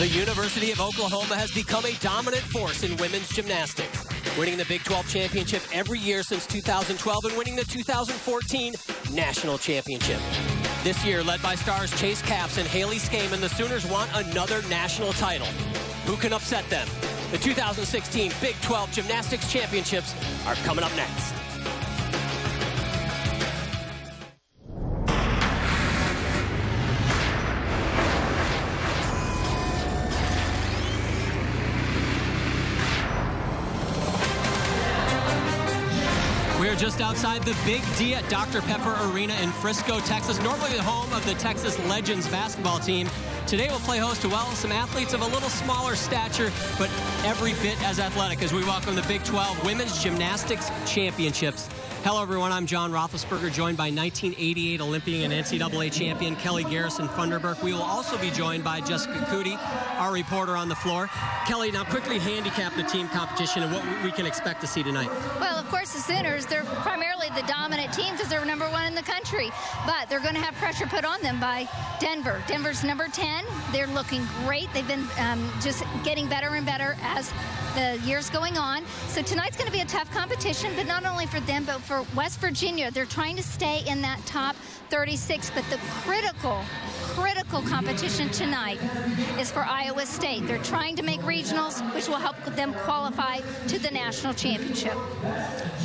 The University of Oklahoma has become a dominant force in women's gymnastics, winning the Big 12 championship every year since 2012 and winning the 2014 national championship. This year, led by stars Chase Capps and Haley Skaman, the Sooners want another national title. Who can upset them? The 2016 Big 12 Gymnastics Championships are coming up next. We're just outside the Big D at Dr. Pepper Arena in Frisco, Texas, normally the home of the Texas Legends basketball team. Today we'll play host to, well, some athletes of a little smaller stature, but every bit as athletic as we welcome the Big 12 Women's Gymnastics Championships. Hello, everyone. I'm John Roethlisberger, joined by 1988 Olympian and NCAA champion Kelly Garrison-Funderburk. We will also be joined by Jessica Cootie, our reporter on the floor. Kelly, now quickly handicap the team competition and what we can expect to see tonight. Well, of course, the Sooners, they're primarily the dominant team because they're #1 in the country. But they're going to have pressure put on them by Denver. Denver's number 10. They're looking great. They've been just getting better and better as the year's going on. So tonight's going to be a tough competition, but not only for them, but for West Virginia. They're trying to stay in that top 36, but the critical competition tonight is for Iowa State. They're trying to make regionals, which will help them qualify to the national championship.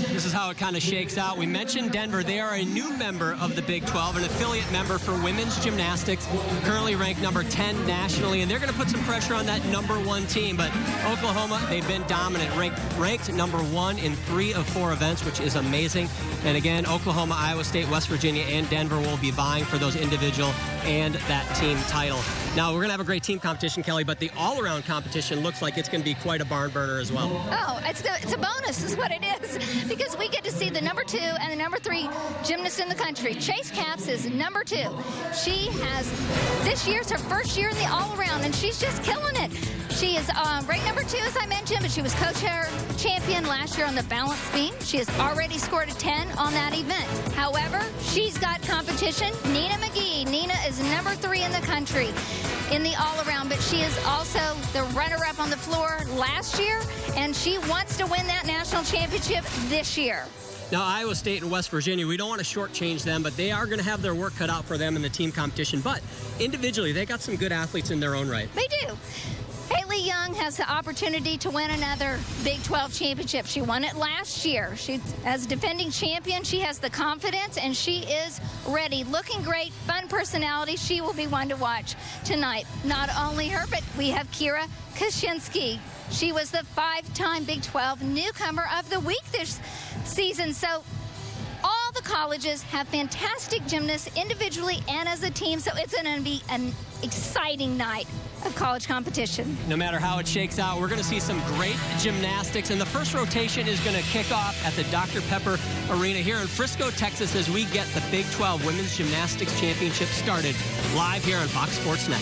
This is how it kind of shakes out. We mentioned Denver. They are a new member of the Big 12, an affiliate member for women's gymnastics, currently ranked number 10 nationally, and they're going to put some pressure on that #1 team. But Oklahoma, they've been dominant, ranked number 1 in 3 of 4 events, which is amazing. And again, Oklahoma, Iowa State, West Virginia, and Denver will be vying for those individual and that team title. Now, we're going to have a great team competition, Kelly, but the all-around competition looks like it's going to be quite a barn burner as well. Oh, it's a bonus is what it is, because we get to see the number 2 and the number 3 gymnast in the country. Chase Capps is number 2. She has, this year's her first year in the all-around, and she's just killing it. She is ranked number 2, as I mentioned, but she was co-chair champion last year on the balance beam. She has already scored a 10 on that event. However, she's got competition. Nina McGee. Nina is number 3 in the country in the all-around, but she is also the runner-up on the floor last year, and she wants to win that national championship this year. Now, Iowa State and West Virginia, we don't want to shortchange them, but they are going to have their work cut out for them in the team competition. But individually, they got some good athletes in their own right. They do. Haley Young has the opportunity to win another Big 12 championship. She won it last year. She, as defending champion, she has the confidence, and she is ready. Looking great, fun personality. She will be one to watch tonight. Not only her, but we have Kira Kaczynski. She was the 5-time Big 12 newcomer of the week this season. So all the colleges have fantastic gymnasts individually and as a team, so it's going to be an exciting night of college competition. No matter how it shakes out, we're going to see some great gymnastics, and the first rotation is going to kick off at the Dr. Pepper Arena here in Frisco, Texas, as we get the Big 12 Women's Gymnastics Championship started live here on Fox Sports Net.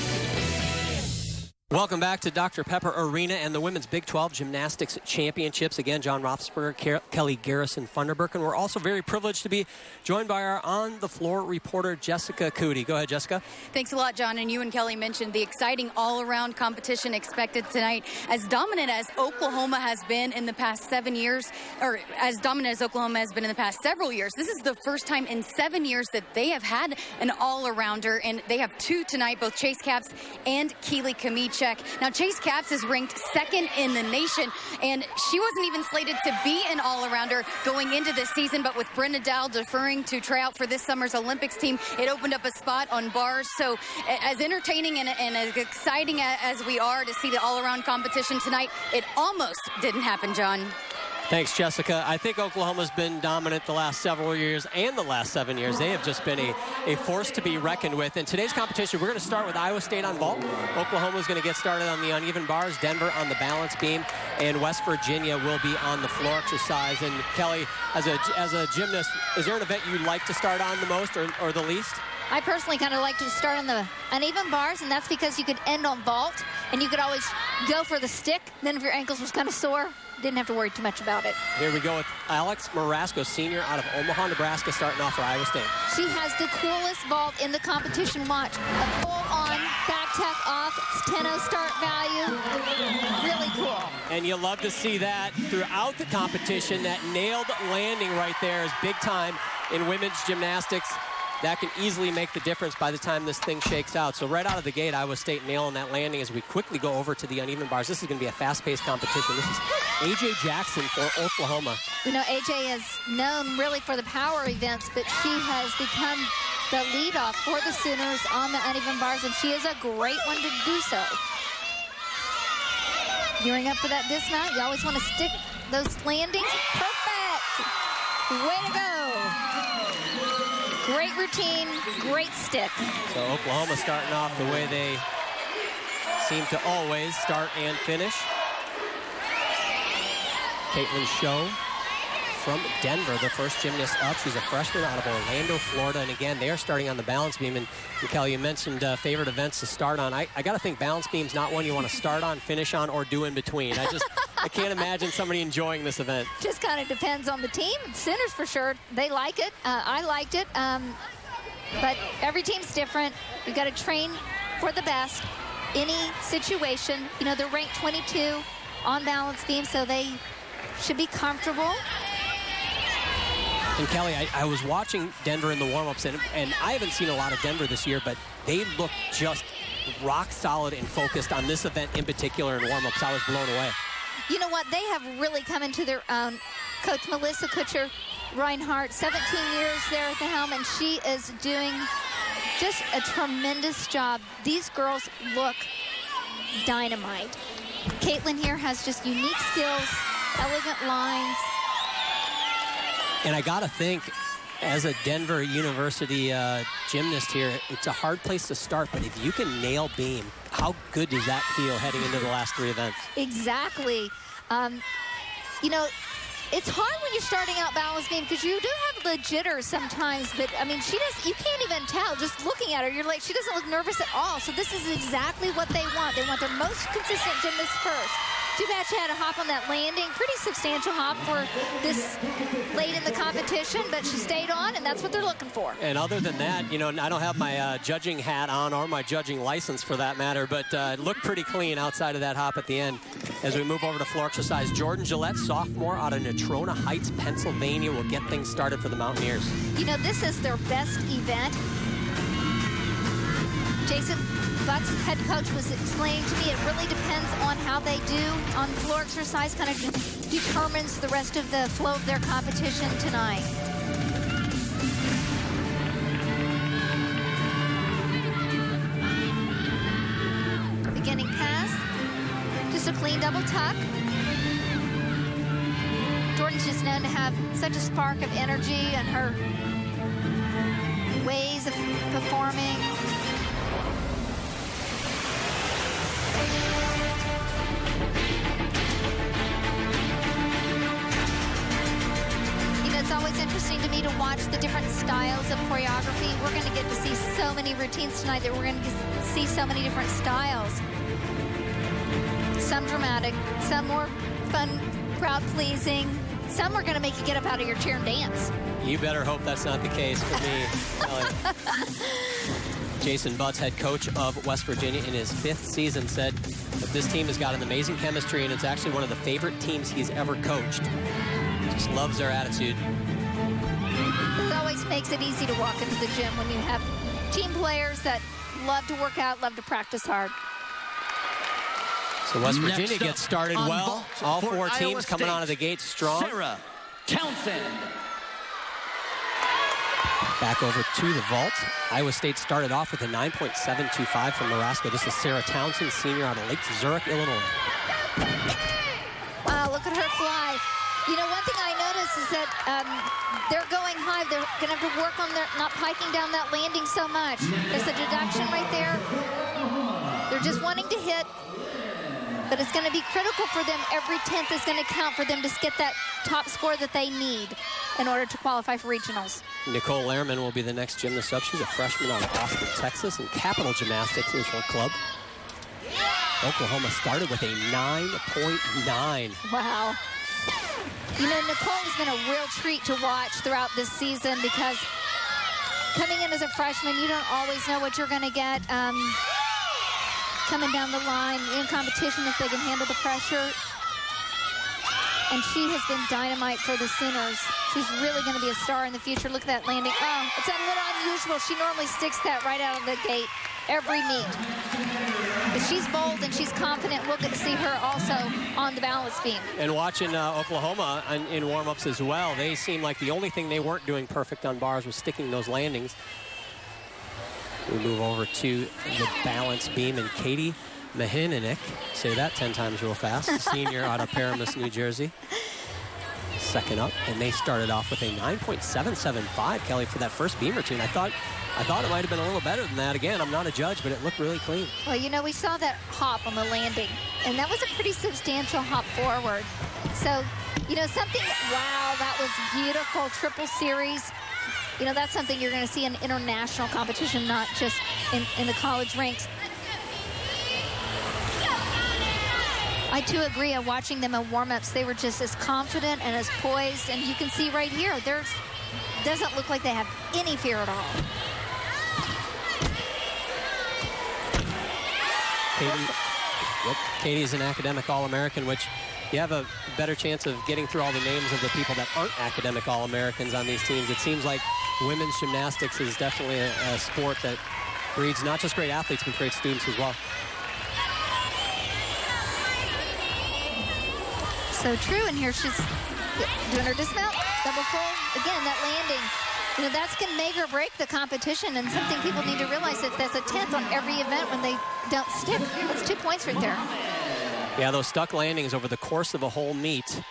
Welcome back to Dr. Pepper Arena and the Women's Big 12 Gymnastics Championships. Again, John Roethlisberger, Kelly Garrison-Funderburk, and we're also very privileged to be joined by our on-the-floor reporter, Jessica Cootie. Go ahead, Jessica. Thanks a lot, John. And you and Kelly mentioned the exciting all-around competition expected tonight. As dominant as Oklahoma has been in the past 7 years, or as dominant as Oklahoma has been in the past several years, this is the first time in 7 years that they have had an all-arounder, and they have 2 tonight, both Chase Capps and Keely Kamichek. Now, Chase Capps is ranked 2nd in the nation, and she wasn't even slated to be an all-arounder going into this season, but with Brenda Dow deferring to try out for this summer's Olympics team, it opened up a spot on bars. So as entertaining and as exciting as we are to see the all-around competition tonight, it almost didn't happen, John. Thanks, Jessica. I think Oklahoma's been dominant the last several years and the last 7 years. They have just been a force to be reckoned with. In today's competition, we're going to start with Iowa State on vault. Oklahoma's going to get started on the uneven bars, Denver on the balance beam, and West Virginia will be on the floor exercise. And Kelly, as a gymnast, is there an event you like to start on the most or the least? I personally kind of like to start on the uneven bars, and that's because you could end on vault, and you could always go for the stick. Then if your ankles was kind of sore, didn't have to worry too much about it. Here we go with Alex Marasco, senior out of Omaha, Nebraska, starting off for Iowa State. She has the coolest vault in the competition. Watch. A full-on back tech off. It's 10-0 start value. Really cool. And you love to see that throughout the competition. That nailed landing right there is big time in women's gymnastics. That can easily make the difference by the time this thing shakes out. So right out of the gate, Iowa State nailing that landing as we quickly go over to the uneven bars. This is going to be a fast-paced competition. This is A.J. Jackson for Oklahoma. You know, A.J. is known really for the power events, but she has become the leadoff for the Sooners on the uneven bars, and she is a great one to do so. Gearing up for that dismount. You always want to stick those landings. Perfect! Way to go! Great routine, great stick. So Oklahoma starting off the way they seem to always start and finish. Caitlin Show from Denver, the first gymnast up. She's a freshman out of Orlando, Florida. And again, they are starting on the balance beam. And Kelly, you mentioned favorite events to start on. I got to think balance beam's not one you want to start on, finish on, or do in between. I can't imagine somebody enjoying this event. Just kind of depends on the team. Sooners for sure, they like it. I liked it. But every team's different. You've got to train for the best. Any situation, you know, they're ranked 22 on balance beam, so they should be comfortable. And Kelly, I was watching Denver in the warm-ups, and I haven't seen a lot of Denver this year, but they look just rock solid and focused on this event in particular in warm-ups. I was blown away. You know what? They have really come into their own. Coach Melissa Kutcher-Reinhardt, 17 years there at the helm, and she is doing just a tremendous job. These girls look dynamite. Caitlin here has just unique skills, elegant lines. And I got to think, as a Denver University gymnast here, it's a hard place to start, but if you can nail beam, how good does that feel heading into the last three events? Exactly. You know, it's hard when you're starting out balance beam because you do have the jitters sometimes, but I mean, you can't even tell just looking at her. You're like, she doesn't look nervous at all. So this is exactly what they want. They want their most consistent gymnast first. Too bad she had to hop on that landing. Pretty substantial hop for this late in the competition, but she stayed on, and that's what they're looking for. And other than that, you know, I don't have my judging hat on or my judging license for that matter, but it looked pretty clean outside of that hop at the end. As we move over to floor exercise, Jordan Gillette, sophomore out of Natrona Heights, Pennsylvania, will get things started for the Mountaineers. You know, this is their best event. Jason Butts, head coach, was explaining to me it really depends on how they do on floor exercise, kind of determines the rest of the flow of their competition tonight. Beginning pass, just a clean double tuck. Jordan's just known to have such a spark of energy and her ways of performing. It's always interesting to me to watch the different styles of choreography. We're going to get to see so many routines tonight that we're going to see so many different styles. Some dramatic, some more fun, crowd-pleasing. Some are going to make you get up out of your chair and dance. You better hope that's not the case for me. Jason Butts, head coach of West Virginia in his 5th season, said that this team has got an amazing chemistry, and it's actually one of the favorite teams he's ever coached. Just loves their attitude. It always makes it easy to walk into the gym when you have team players that love to work out, love to practice hard. So West Virginia gets started well. All 4 teams coming out of the gate strong. Sarah Townsend. Back over to the vault. Iowa State started off with a 9.725 from Nebraska. This is Sarah Townsend, senior out of Lake Zurich, Illinois. Wow, look at her fly. You know, one thing I noticed is that they're going high. They're going to have to work on their not piking down that landing so much. There's a deduction right there. They're just wanting to hit, but it's going to be critical for them. Every 10th is going to count for them to get that top score that they need in order to qualify for regionals. Nicole Lehrman will be the next gymnast up. She's a freshman out of Austin, Texas, and Capital Gymnastics is her club. Oklahoma started with a 9.9. Wow. You know, Nicole has been a real treat to watch throughout this season because coming in as a freshman, you don't always know what you're going to get. coming down the line in competition if they can handle the pressure. And she has been dynamite for the Sooners. She's really going to be a star in the future. Look at that landing. Oh, it's a little unusual. She normally sticks that right out of the gate every meet. But she's bold and she's confident. We'll get to see her also on the balance beam. And watching Oklahoma in warm-ups as well, they seem like the only thing they weren't doing perfect on bars was sticking those landings. We move over to the balance beam, and Katie Mahininik, say that 10 times real fast, senior out of Paramus, New Jersey. Second up, and they started off with a 9.775, Kelly, for that first beam routine. I thought it might have been a little better than that. Again, I'm not a judge, but it looked really clean. Well, you know, we saw that hop on the landing, and that was a pretty substantial hop forward. So, you know, something, wow, that was beautiful, triple series. You know, that's something you're going to see in international competition, not just in the college ranks. I too agree. I'm watching them in warm-ups. They were just as confident and as poised, and you can see right here, doesn't look like they have any fear at all. Katie is an academic All-American, which you have a better chance of getting through all the names of the people that aren't academic All-Americans on these teams. It seems like women's gymnastics is definitely a sport that breeds not just great athletes, but great students as well. So true, and here she's doing her dismount, double full. Again, that landing, you know, that's going to make or break the competition, and something people need to realize, if that's a 10th on every event when they don't stick, that's 2 points right there. Yeah, those stuck landings over the course of a whole meet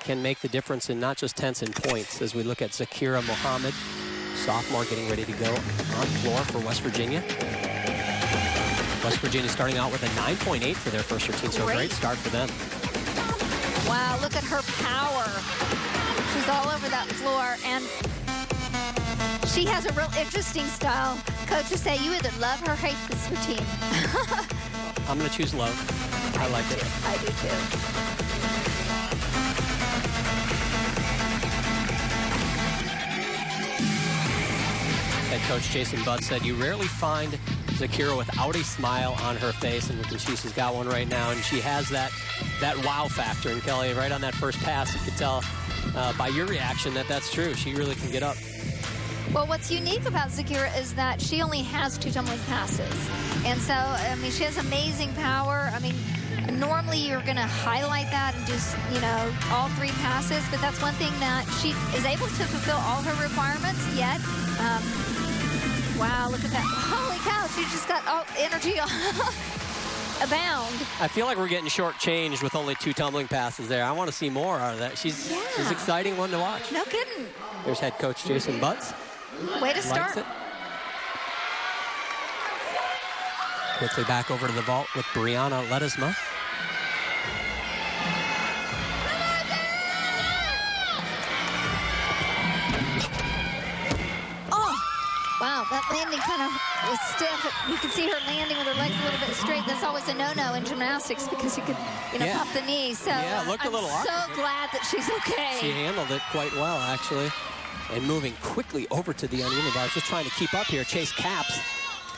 can make the difference in not just tenths and points, as we look at Zakira Mohammed, sophomore, getting ready to go on floor for West Virginia. West Virginia starting out with a 9.8 for their first routine, so a great start for them. Wow, look at her power. She's all over that floor, and she has a real interesting style. Coaches say you either love or hate this routine. I'm going to choose love. I like it. I do too. Head coach Jason Budd said, you rarely find Zakira without a smile on her face, and she's got one right now, and she has that wow factor. And Kelly, right on that first pass, you could tell by your reaction that that's true. She really can get up. Well, what's unique about Zakira is that she only has 2 tumbling passes. And so, I mean, she has amazing power. I mean, normally you're going to highlight that and just, you know, all 3 passes, but that's one thing that she is able to fulfill all her requirements, yet, wow, look at that. Holy cow, she just got all energy abound. I feel like we're getting shortchanged with only 2 tumbling passes there. I want to see more out of that. She's an exciting one to watch. No kidding. There's head coach Jason Butts. Way to start. It. Quickly back over to the vault with Brianna Ledesma. Wow, that landing kind of was stiff. You can see her landing with her legs a little bit straight. That's always a no-no in gymnastics because you could, you know, pop the knee. So yeah, it looked a little awkward. I'm so glad that she's okay. She handled it quite well, actually. And moving quickly over to the uneven bars, just trying to keep up here. Chase Capps,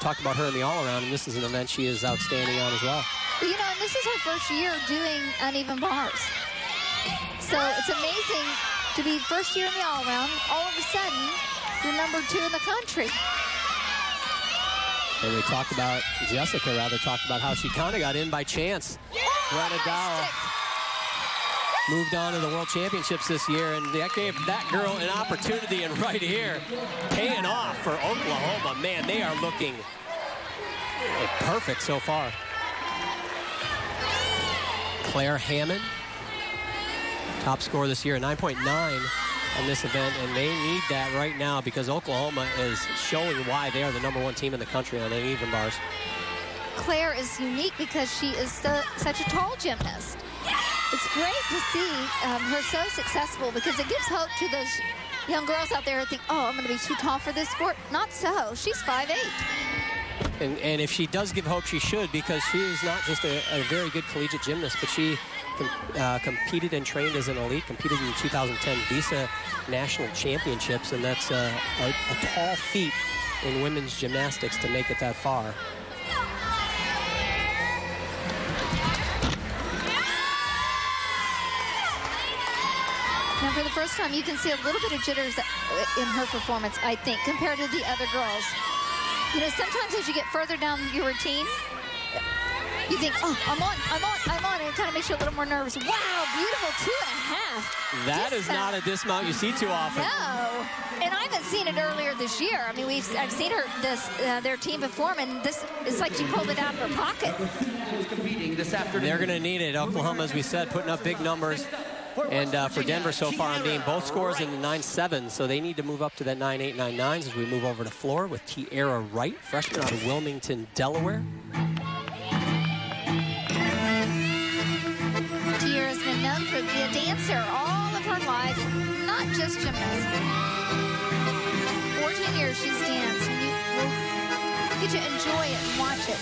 talked about her in the all-around, and this is an event she is outstanding on as well. You know, and this is her first year doing uneven bars. So it's amazing to be first year in the all-around. All of a sudden, you're number 2 in the country. And we talked about, Jessica rather talked about how she kind of got in by chance. Granadawa moved on to the World Championships this year, and that gave that girl an opportunity, and right here, paying off for Oklahoma. Man, they are looking perfect so far. Claire Hammond, top scorer this year, 9.9 in this event, and they need that right now because Oklahoma is showing why they are the #1 team in the country on uneven bars. Claire is unique because she is such a tall gymnast. It's great to see her so successful because it gives hope to those young girls out there who think, oh, I'm going to be too tall for this sport. Not so. She's 5'8". And if she does give hope, she should, because she is not just a very good collegiate gymnast, but she competed and trained as an elite, competed in the 2010 Visa National Championships, and that's a tall feat in women's gymnastics to make it that far. Now, for the first time, you can see a little bit of jitters in her performance, I think, compared to the other girls. You know, sometimes as you get further down your routine, you think, oh, I'm on, and it kind of makes you a little more nervous. Wow, beautiful 2.5. That is not a dismount you see too often. No, and I haven't seen it earlier this year. I mean, I've seen their team perform, and this is like she pulled it out of her pocket. They're going to need it. Oklahoma, as we said, putting up big numbers. And for Denver so far, I'm being both scores in the 9-7, so they need to move up to that 9-8, 9-9s as we move over to floor with Tiara Wright, freshman out of Wilmington, Delaware. Tiara's been known for being a dancer all of her life, not just gymnastics. 14 years she's danced, and you will get to enjoy it and watch it.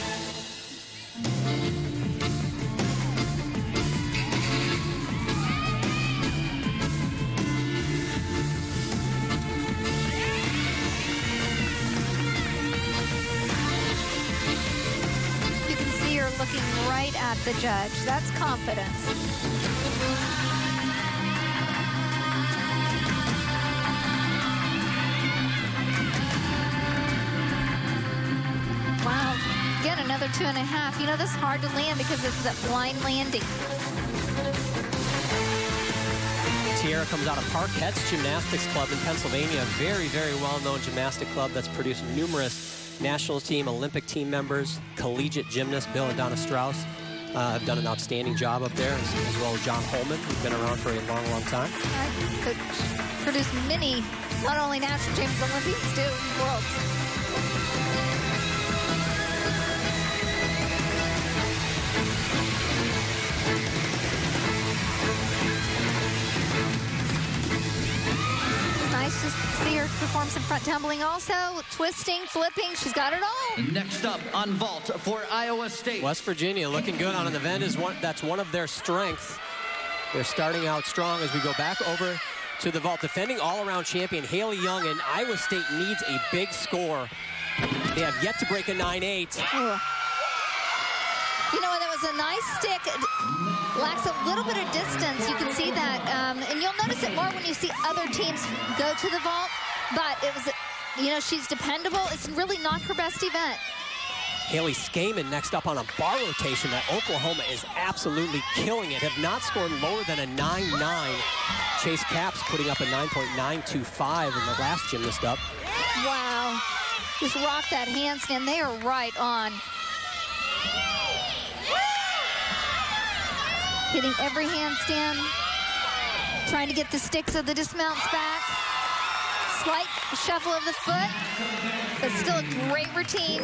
Looking right at the judge. That's confidence. Wow. Again, another 2.5. You know, this is hard to land because it's that blind landing. Tiara comes out of Parkettes Gymnastics Club in Pennsylvania. A very, very well-known gymnastic club that's produced numerous national team, Olympic team members, collegiate gymnasts. Bill and Donna Strauss have done an outstanding job up there, as well as John Holman, who's been around for a long, long time. Could produce many, not only national teams, Olympians too, worlds. Nice to see her perform some front tumbling also, twisting, flipping, she's got it all. Next up on vault for Iowa State. West Virginia looking good on an event that's one of their strengths. They're starting out strong as we go back over to the vault. Defending all-around champion Haley Young, and Iowa State needs a big score. They have yet to break a 9-8. You know, that was a nice stick. Lacks a little bit of distance. You can see that. And you'll notice it more when you see other teams go to the vault. But it was, you know, she's dependable. It's really not her best event. Haley Skaman next up on a bar rotation that Oklahoma is absolutely killing it. Have not scored lower than a 9-9. Chase Capps putting up a 9.925 in the last gymnast up. Wow. Just rock that handstand. They are right on. Hitting every handstand, trying to get the sticks of the dismounts back. Slight shuffle of the foot, but still a great routine.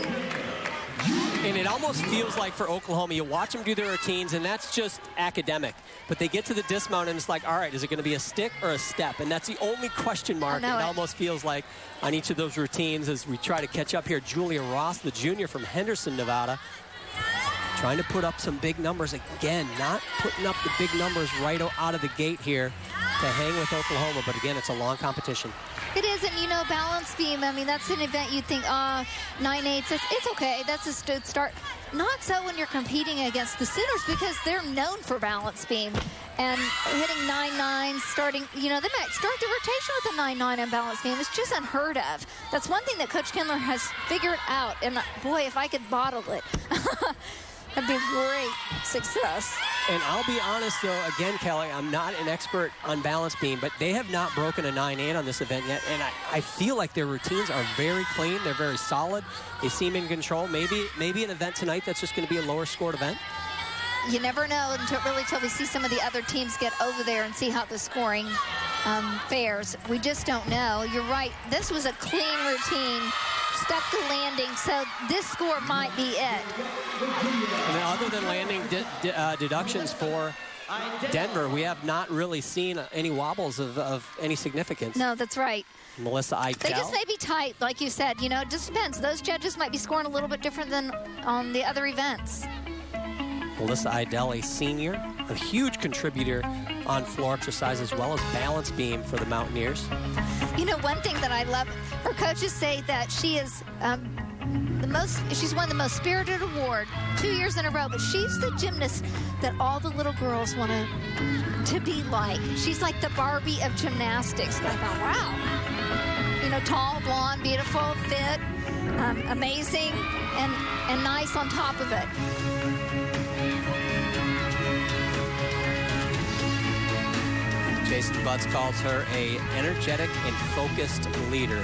And it almost feels like for Oklahoma, you watch them do their routines, and that's just academic. But they get to the dismount, and it's like, all right, is it going to be a stick or a step? And that's the only question mark. It almost feels like on each of those routines as we try to catch up here. Julia Ross, the junior from Henderson, Nevada, trying to put up some big numbers again, not putting up the big numbers right out of the gate here to hang with Oklahoma. But again, it's a long competition. It is, and you know, balance beam, I mean, that's an event you'd think, 9-8s, it's okay, that's a good start. Not so when you're competing against the Sooners because they're known for balance beam. And hitting 9-9, starting, you know, they might start the rotation with a 9-9 on balance beam. It's just unheard of. That's one thing that Coach Kindler has figured out. And boy, if I could bottle it. That'd be great success. And I'll be honest, though, again, Kelly, I'm not an expert on balance beam, but they have not broken a 9-8 on this event yet. And I feel like their routines are very clean. They're very solid. They seem in control. Maybe an event tonight that's just going to be a lower scored event. You never know until we see some of the other teams get over there and see how the scoring fares. We just don't know. You're right. This was a clean routine. Stuck the landing, so this score might be it. And other than landing deductions for Denver, we have not really seen any wobbles of any significance. No, that's right. Melissa Idell. They just may be tight, like you said. You know, it just depends. Those judges might be scoring a little bit different than on the other events. Melissa Idell, a senior, a huge contributor on floor exercise as well as balance beam for the Mountaineers. You know, one thing that I love, her coaches say that she is she's won the most spirited award 2 years in a row, but she's the gymnast that all the little girls want to be like. She's like the Barbie of gymnastics. And I thought, wow. You know, tall, blonde, beautiful, fit, amazing, and nice on top of it. Jason Butts calls her a energetic and focused leader.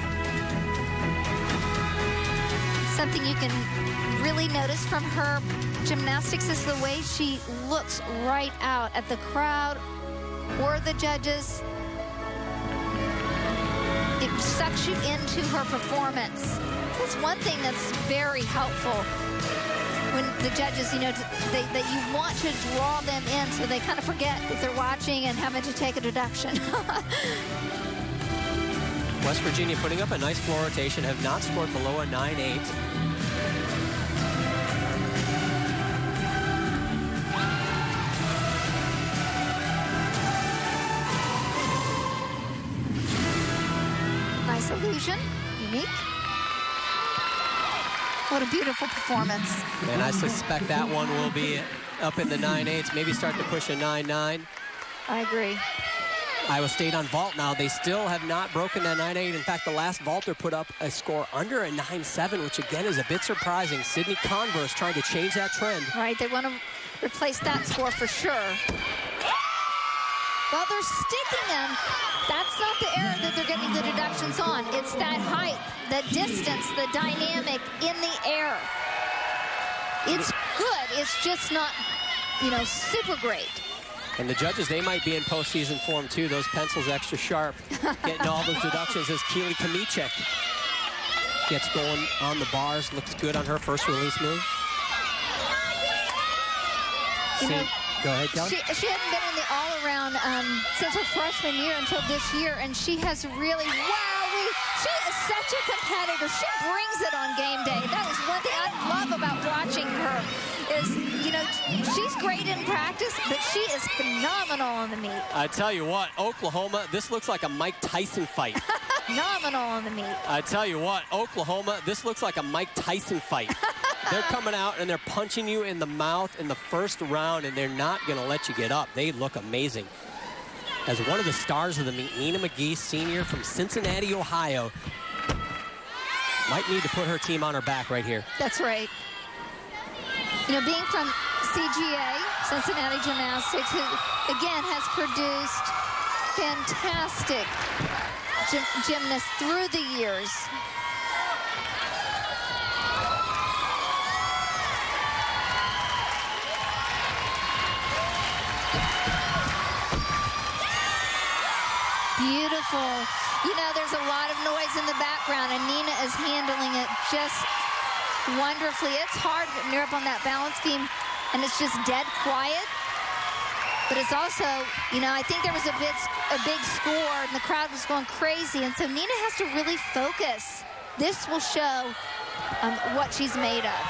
Something you can really notice from her gymnastics is the way she looks right out at the crowd or the judges. It sucks you into her performance. That's one thing that's very helpful when the judges, you know, that you want to draw them in so they kind of forget that they're watching and having to take a deduction. West Virginia putting up a nice floor rotation, have not scored below a 9-8. Nice illusion, unique. What a beautiful performance. And I suspect that one will be up in the 9-8s, maybe start to push a 9-9. I agree. Iowa State on vault now. They still have not broken that 9-8. In fact, the last vaulter put up a score under a 9-7, which again is a bit surprising. Sydney Converse trying to change that trend. Right, they want to replace that score for sure. Well, they're sticking them. That's not the error that they're getting the deductions on. It's that height, the distance, the dynamic in the air. It's good. It's just not, you know, super great. And the judges, they might be in postseason form too. Those pencils extra sharp, getting all those deductions as Keely Kamichek gets going on the bars. Looks good on her first release move. Go ahead, Kelly. She hadn't been in the all-around since her freshman year until this year, and she has really, she is such a competitor. She brings it on game day. That is one thing I love about watching her is, you know, she's great in practice, but she is phenomenal on the meet. I tell you what, Oklahoma, this looks like a Mike Tyson fight. Phenomenal on the meet. I tell you what, Oklahoma, this looks like a Mike Tyson fight. They're coming out and they're punching you in the mouth in the first round, and they're not going to let you get up. They look amazing. As one of the stars of the meet, Nina McGee, senior from Cincinnati, Ohio, might need to put her team on her back right here. That's right. You know, being from CGA, Cincinnati Gymnastics, who, again, has produced fantastic gymnasts through the years. Beautiful. You know, there's a lot of noise in the background, and Nina is handling it just wonderfully. It's hard when you're up on that balance beam, and it's just dead quiet. But it's also, you know, I think there was a big score, and the crowd was going crazy, and so Nina has to really focus. This will show what she's made of.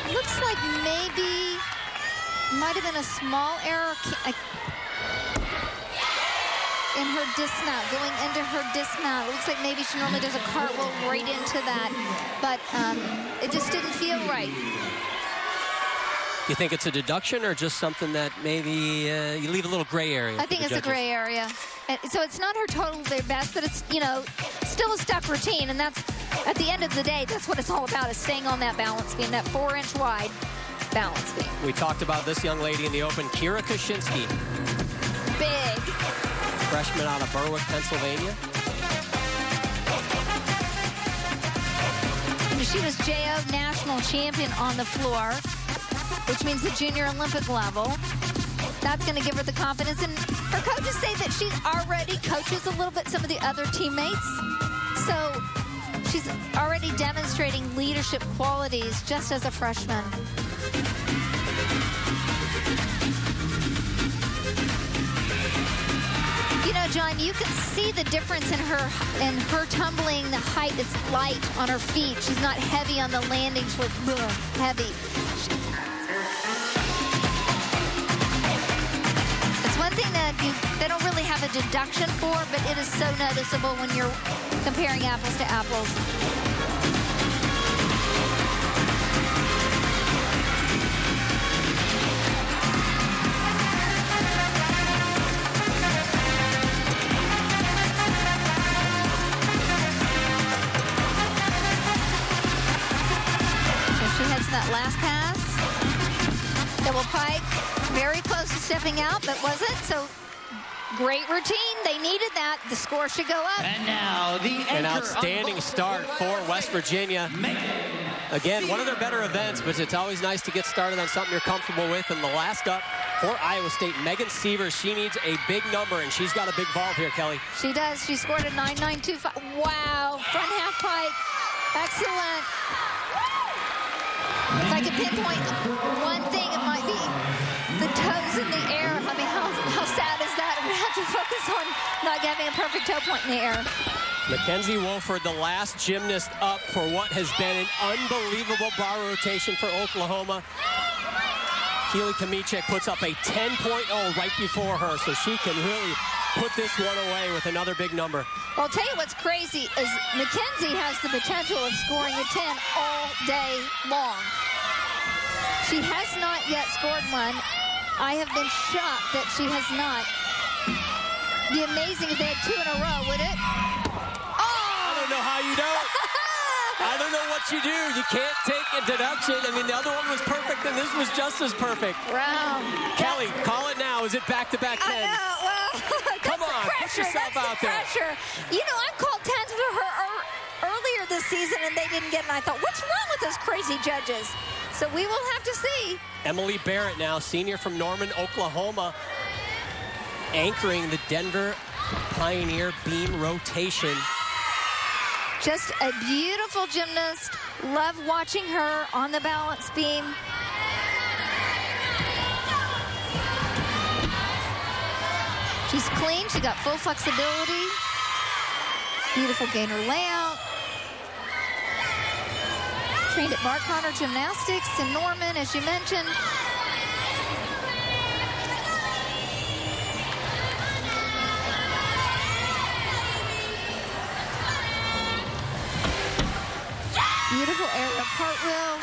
Looks like maybe might have been a small error in her dismount, going into her dismount. It looks like maybe she normally does a cartwheel right into that, but it just didn't feel right. You think it's a deduction or just something that maybe you leave a little gray area? I think it's a gray area. And so it's not her total their best, but it's, you know, still a step routine, and that's, at the end of the day, that's what it's all about, is staying on that balance beam, that 4-inch wide balance beam. We talked about this young lady in the open, Kira Kaczynski. Big. Freshman out of Berwick, Pennsylvania. She was JO national champion on the floor, which means the junior Olympic level. That's going to give her the confidence. And her coaches say that she already coaches a little bit some of the other teammates. So she's already demonstrating leadership qualities just as a freshman. You know, John, you can see the difference in her tumbling, the height. It's light on her feet. She's not heavy on the landings with heavy. they don't really have a deduction for, but it is so noticeable when you're comparing apples to apples. That last pass. Double pike, very close to stepping out, but wasn't. So great routine. They needed that. The score should go up. And now the an outstanding start for West Virginia. Again, one of their better events, but it's always nice to get started on something you're comfortable with. And the last up for Iowa State, Megan Sievers. She needs a big number, and she's got a big vault here, Kelly. She does. She scored a 9.925. Wow. Front half pike. Excellent. If I could pinpoint one thing, it might be the toes in the air. I mean, how sad is that? We have to focus on not having a perfect toe point in the air. Mackenzie Wolford, the last gymnast up for what has been an unbelievable bar rotation for Oklahoma. Keely Kamichek puts up a 10.0 right before her, so she can really put this one away with another big number. Well, I'll tell you what's crazy is Mackenzie has the potential of scoring a 10 all day long. She has not yet scored one. I have been shocked that she has not. Be amazing if they had 2 in a row, would it? Oh! I don't know how you don't. I don't know what you do. You can't take a deduction. I mean, the other one was perfect, and this was just as perfect. Wow. Kelly, call it now. Is it back-to-back 10? I know. Well, come on, put yourself out there. Pressure. You know, I called 10s for her earlier this season, and they didn't get it. And I thought, what's wrong with those crazy judges? So we will have to see. Emily Barrett now, senior from Norman, Oklahoma, anchoring the Denver Pioneer beam rotation. Just a beautiful gymnast. Love watching her on the balance beam. She's clean. She got full flexibility. Beautiful gainer layout. Trained at Mark Connor Gymnastics in Norman, as you mentioned. Beautiful aerial cartwheel.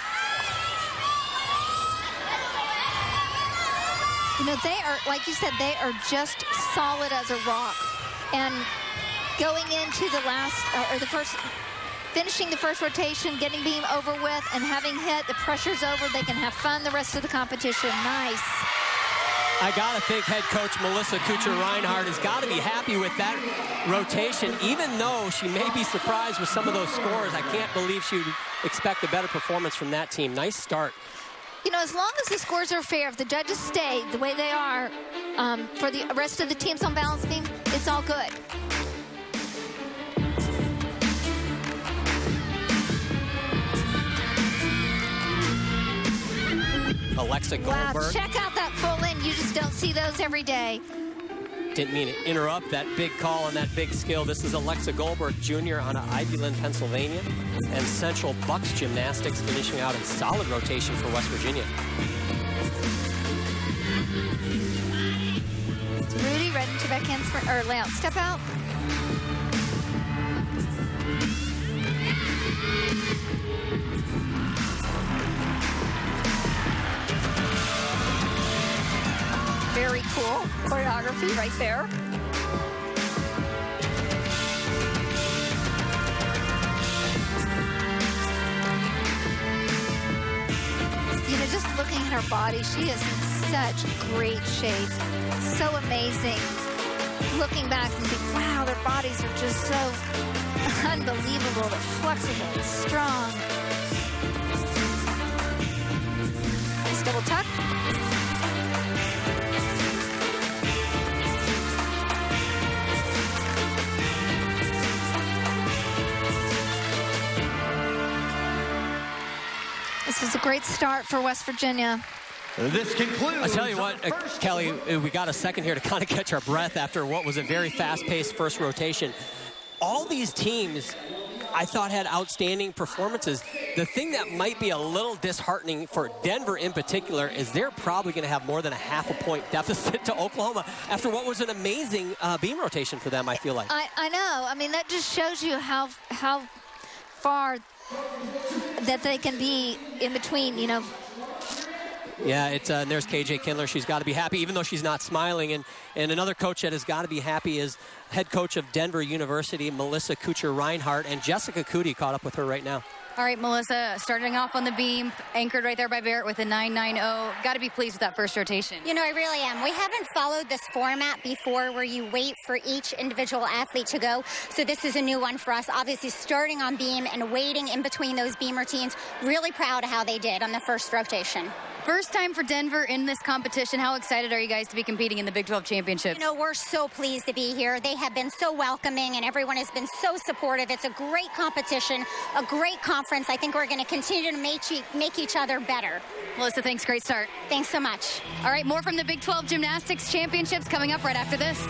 You know, they are, like you said, they are just solid as a rock. And going into the last, or the first, finishing the first rotation, getting beam over with, and having hit, the pressure's over, they can have fun the rest of the competition. Nice. I got to think head coach Melissa Kuchar-Reinhardt has got to be happy with that rotation, even though she may be surprised with some of those scores. I can't believe she would expect a better performance from that team. Nice start. You know, as long as the scores are fair, if the judges stay the way they are for the rest of the teams on balance beam, it's all good. Alexa Goldberg. Wow, check out that full in. You just don't see those every day. Didn't mean to interrupt that big call and that big skill. This is Alexa Goldberg, junior out of Ivyland, Pennsylvania, and Central Bucks Gymnastics, finishing out in solid rotation for West Virginia. It's Rudy, ready to backhand sprint, or layout step out. Very cool choreography right there. You know, just looking at her body, she is in such great shape. So amazing. Looking back and think, wow, their bodies are just so unbelievable. They're flexible and strong. Nice double tuck. This is a great start for West Virginia. This concludes. I tell you what, Kelly, we got a second here to kind of catch our breath after what was a very fast-paced first rotation. All these teams, I thought, had outstanding performances. the thing that might be a little disheartening for Denver in particular is they're probably going to have more than a half-a-point deficit to Oklahoma after what was an amazing beam rotation for them, I feel like. I know. I mean, that just shows you how far that they can be in between, you know. Yeah, and there's KJ Kindler. She's got to be happy, even though she's not smiling. And another coach that has got to be happy is head coach of Denver University, Melissa Kuchar-Reinhardt, and Jessica Cootie caught up with her right now. All right, Melissa, starting off on the beam, anchored right there by Barrett with a 9.90. Got to be pleased with that first rotation. You know, I really am. We haven't followed this format before where you wait for each individual athlete to go. So this is a new one for us. Obviously, starting on beam and waiting in between those beam routines. Really proud of how they did on the first rotation. First time for Denver in this competition. How excited are you guys to be competing in the Big 12 Championship? You know, we're so pleased to be here. They have been so welcoming, and everyone has been so supportive. It's a great competition, a great conference. I think we're going to continue to make each other better. Melissa, thanks. Great start. Thanks so much. All right, more from the Big 12 Gymnastics Championships coming up right after this.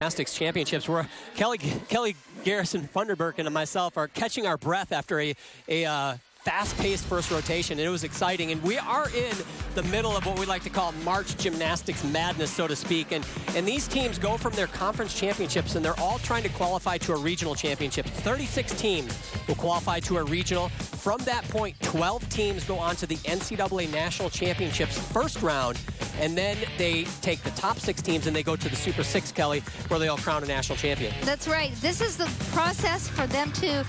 Gymnastics Championships, where Kelly Garrison Funderburk and myself are catching our breath after a fast-paced first rotation, and it was exciting. And we are in the middle of what we like to call March gymnastics madness, so to speak. And these teams go from their conference championships, and they're all trying to qualify to a regional championship. 36 teams will qualify to a regional. From that point, 12 teams go on to the NCAA National Championships first round, and then they take the top 6 teams and they go to the Super 6, Kelly, where they'll crown a national champion. That's right. This is the process for them to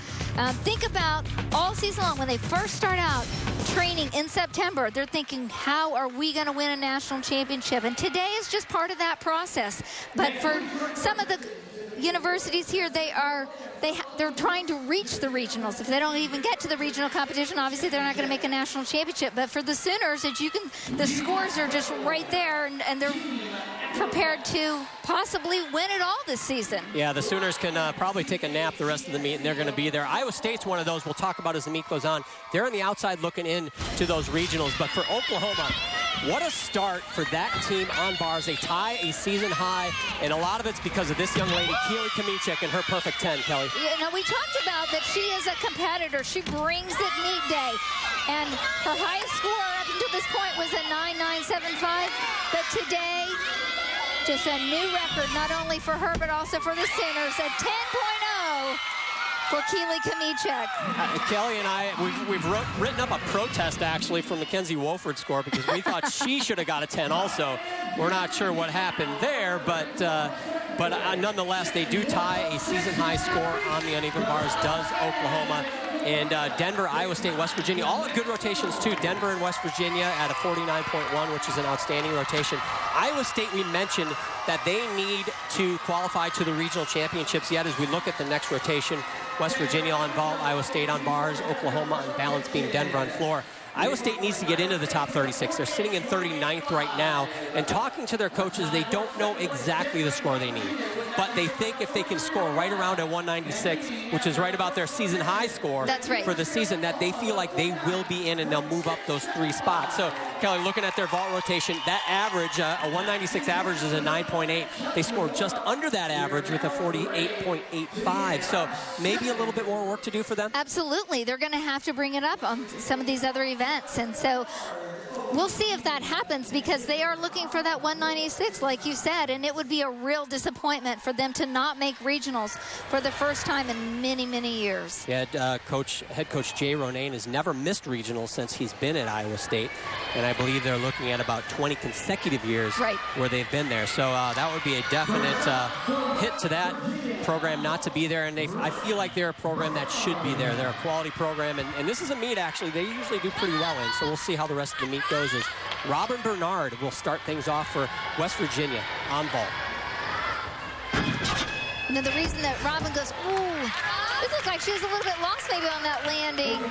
think about all season long. When they first start out training in September, they're thinking, how are we going to win a national championship? And today is just part of that process. But for some of the universities here, they're trying to reach the regionals. If they don't even get to the regional competition, obviously they're not going to make a national championship. But for the Sooners, the scores are just right there, and they're prepared to possibly win it all this season. Yeah, the Sooners can probably take a nap the rest of the meet, and they're going to be there. Iowa State's one of those we'll talk about as the meet goes on. They're on the outside looking in to those regionals. But for Oklahoma, what a start for that team on bars. They tie a season high, and a lot of it's because of this young lady, Keely Kamichek, and her perfect 10, Kelly. You know, we talked about that she is a competitor. She brings it meet day. And her highest score up until this point was a 9.975. But today, just a new record, not only for her, but also for the Sooners, a 10.0 for Keely Kamichek. Kelly and I, we've written up a protest, actually, from Mackenzie Wolford's score because we thought she should have got a 10 also. We're not sure what happened there, but nonetheless, they do tie a season-high score on the uneven bars, does Oklahoma. And Denver, Iowa State, West Virginia, all have good rotations, too. Denver and West Virginia at a 49.1, which is an outstanding rotation. Iowa State, we mentioned that they need to qualify to the regional championships yet as we look at the next rotation. West Virginia on vault, Iowa State on bars, Oklahoma on balance beam, Denver on floor. Iowa State needs to get into the top 36. They're sitting in 39th right now, and talking to their coaches, they don't know exactly the score they need. But they think if they can score right around a 196, which is right about their season high score for the season, that they feel like they will be in and they'll move up those 3 spots. So, Kelly, looking at their vault rotation, that average, a 196 average is a 9.8. They scored just under that average with a 48.85. So maybe a little bit more work to do for them? Absolutely. They're going to have to bring it up on some of these other events. And so we'll see if that happens because they are looking for that 196, like you said, and it would be a real disappointment for them to not make regionals for the first time in many, many years. Yeah, head coach Jay Ronayne has never missed regionals since he's been at Iowa State, and I believe they're looking at about 20 consecutive years where they've been there. So that would be a definite hit to that program not to be there, and I feel like they're a program that should be there. They're a quality program, and this is a meet, actually, they usually do pretty well in, so we'll see how the rest of the meet goes. As Robin Bernard will start things off for West Virginia on vault. You know, the reason that Robin goes, ooh, it looks like she was a little bit lost maybe on that landing.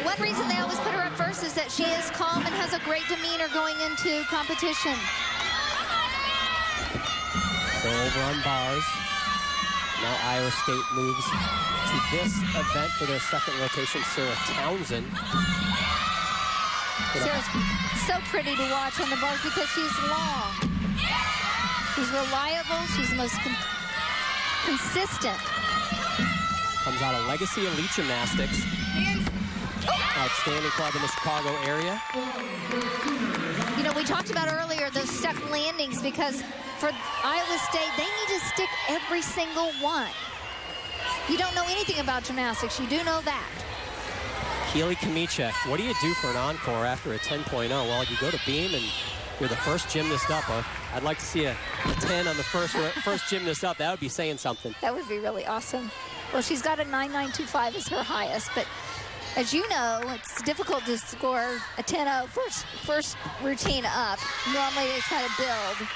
One reason they always put her up first is that she is calm and has a great demeanor going into competition. So over on bars. Now Iowa State moves to this event for their second rotation, Sarah Townsend. Sarah's so pretty to watch on the bars because she's long. She's reliable. She's the most consistent. Comes out of Legacy Elite Gymnastics. Outstanding club in the Chicago area. You know, we talked about earlier those stuck landings because for Iowa State, they need to stick every single one. You don't know anything about gymnastics. You do know that. Keely Kamichek, what do you do for an encore after a 10.0? Well, you go to beam and you're the first gymnast up. I'd like to see a 10 on the first gymnast up. That would be saying something. That would be really awesome. Well, she's got a 9.925 as her highest, but as you know, it's difficult to score a 10.0 first routine up. Normally they try to build.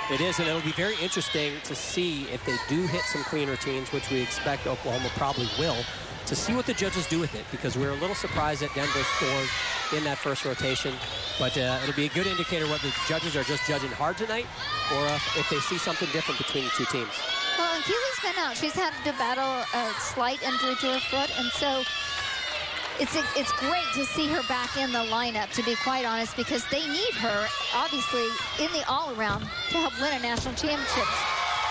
It is, and it'll be very interesting to see if they do hit some clean routines, which we expect Oklahoma probably will, to see what the judges do with it, because we were a little surprised that Denver scored in that first rotation. But it'll be a good indicator whether the judges are just judging hard tonight or if they see something different between the two teams. Well, and Keely's been out. She's had to battle a slight injury to her foot, and so it's great to see her back in the lineup, to be quite honest, because they need her, obviously, in the all-around to help win a national championship.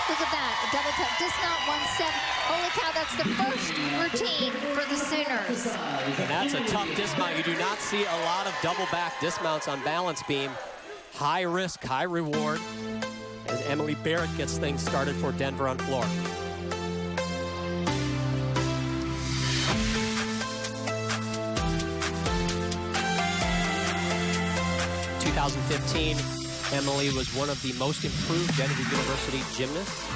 Look at that, a double tap dismount, 1 step. Holy cow, that's the first routine for the Sooners. And that's a tough dismount. You do not see a lot of double back dismounts on balance beam. High risk, high reward, as Emily Barrett gets things started for Denver on floor. In 2015, Emily was one of the most improved Denver University gymnasts.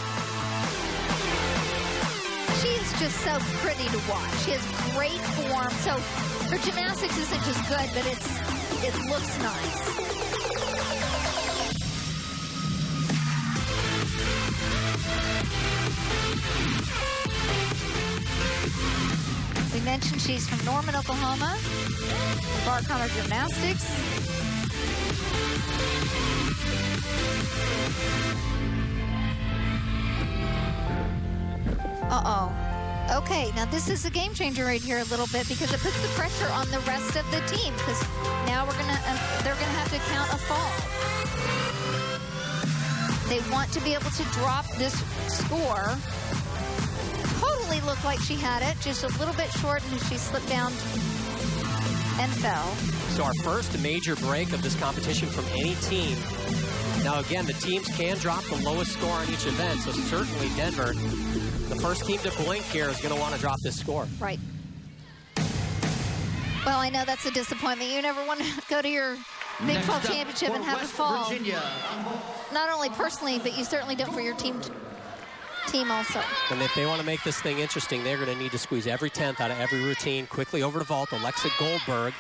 She's just so pretty to watch. She has great form. So her gymnastics isn't just good, but it looks nice. We mentioned she's from Norman, Oklahoma. Barkheimer Gymnastics. Uh-oh. Okay, now this is a game changer right here a little bit because it puts the pressure on the rest of the team because now they're gonna have to count a fall. They want to be able to drop this score. Totally looked like she had it, just a little bit short, and she slipped down and fell. So our first major break of this competition from any team. Now again, the teams can drop the lowest score on each event, so certainly Denver, the first team to blink here, is going to want to drop this score. Right. Well, I know that's a disappointment. You never want to go to your Big 12 championship and have a fall. Virginia. Not only personally, but you certainly don't for your team also. And if they want to make this thing interesting, they're going to need to squeeze every 10th out of every routine. Quickly over to vault, Alexa Goldberg.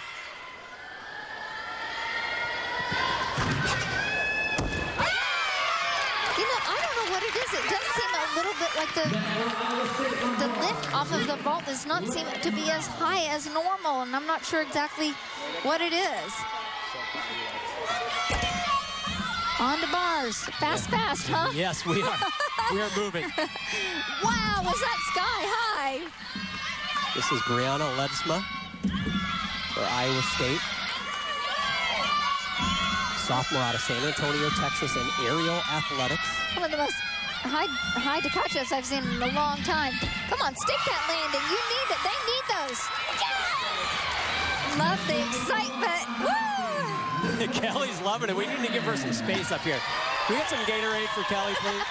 It does seem a little bit like the lift off of the vault does not seem to be as high as normal, and I'm not sure exactly what it is. On the bars. Fast, huh? Yes, we are. We are moving. Wow, was that sky high? This is Brianna Ledesma for Iowa State. Sophomore out of San Antonio, Texas, in aerial athletics. One of the most high decachos I've seen in a long time. Come on, stick that landing. You need it. They need those. Love the excitement. Woo! Kelly's loving it. We need to give her some space up here. Can we get some Gatorade for Kelly, please?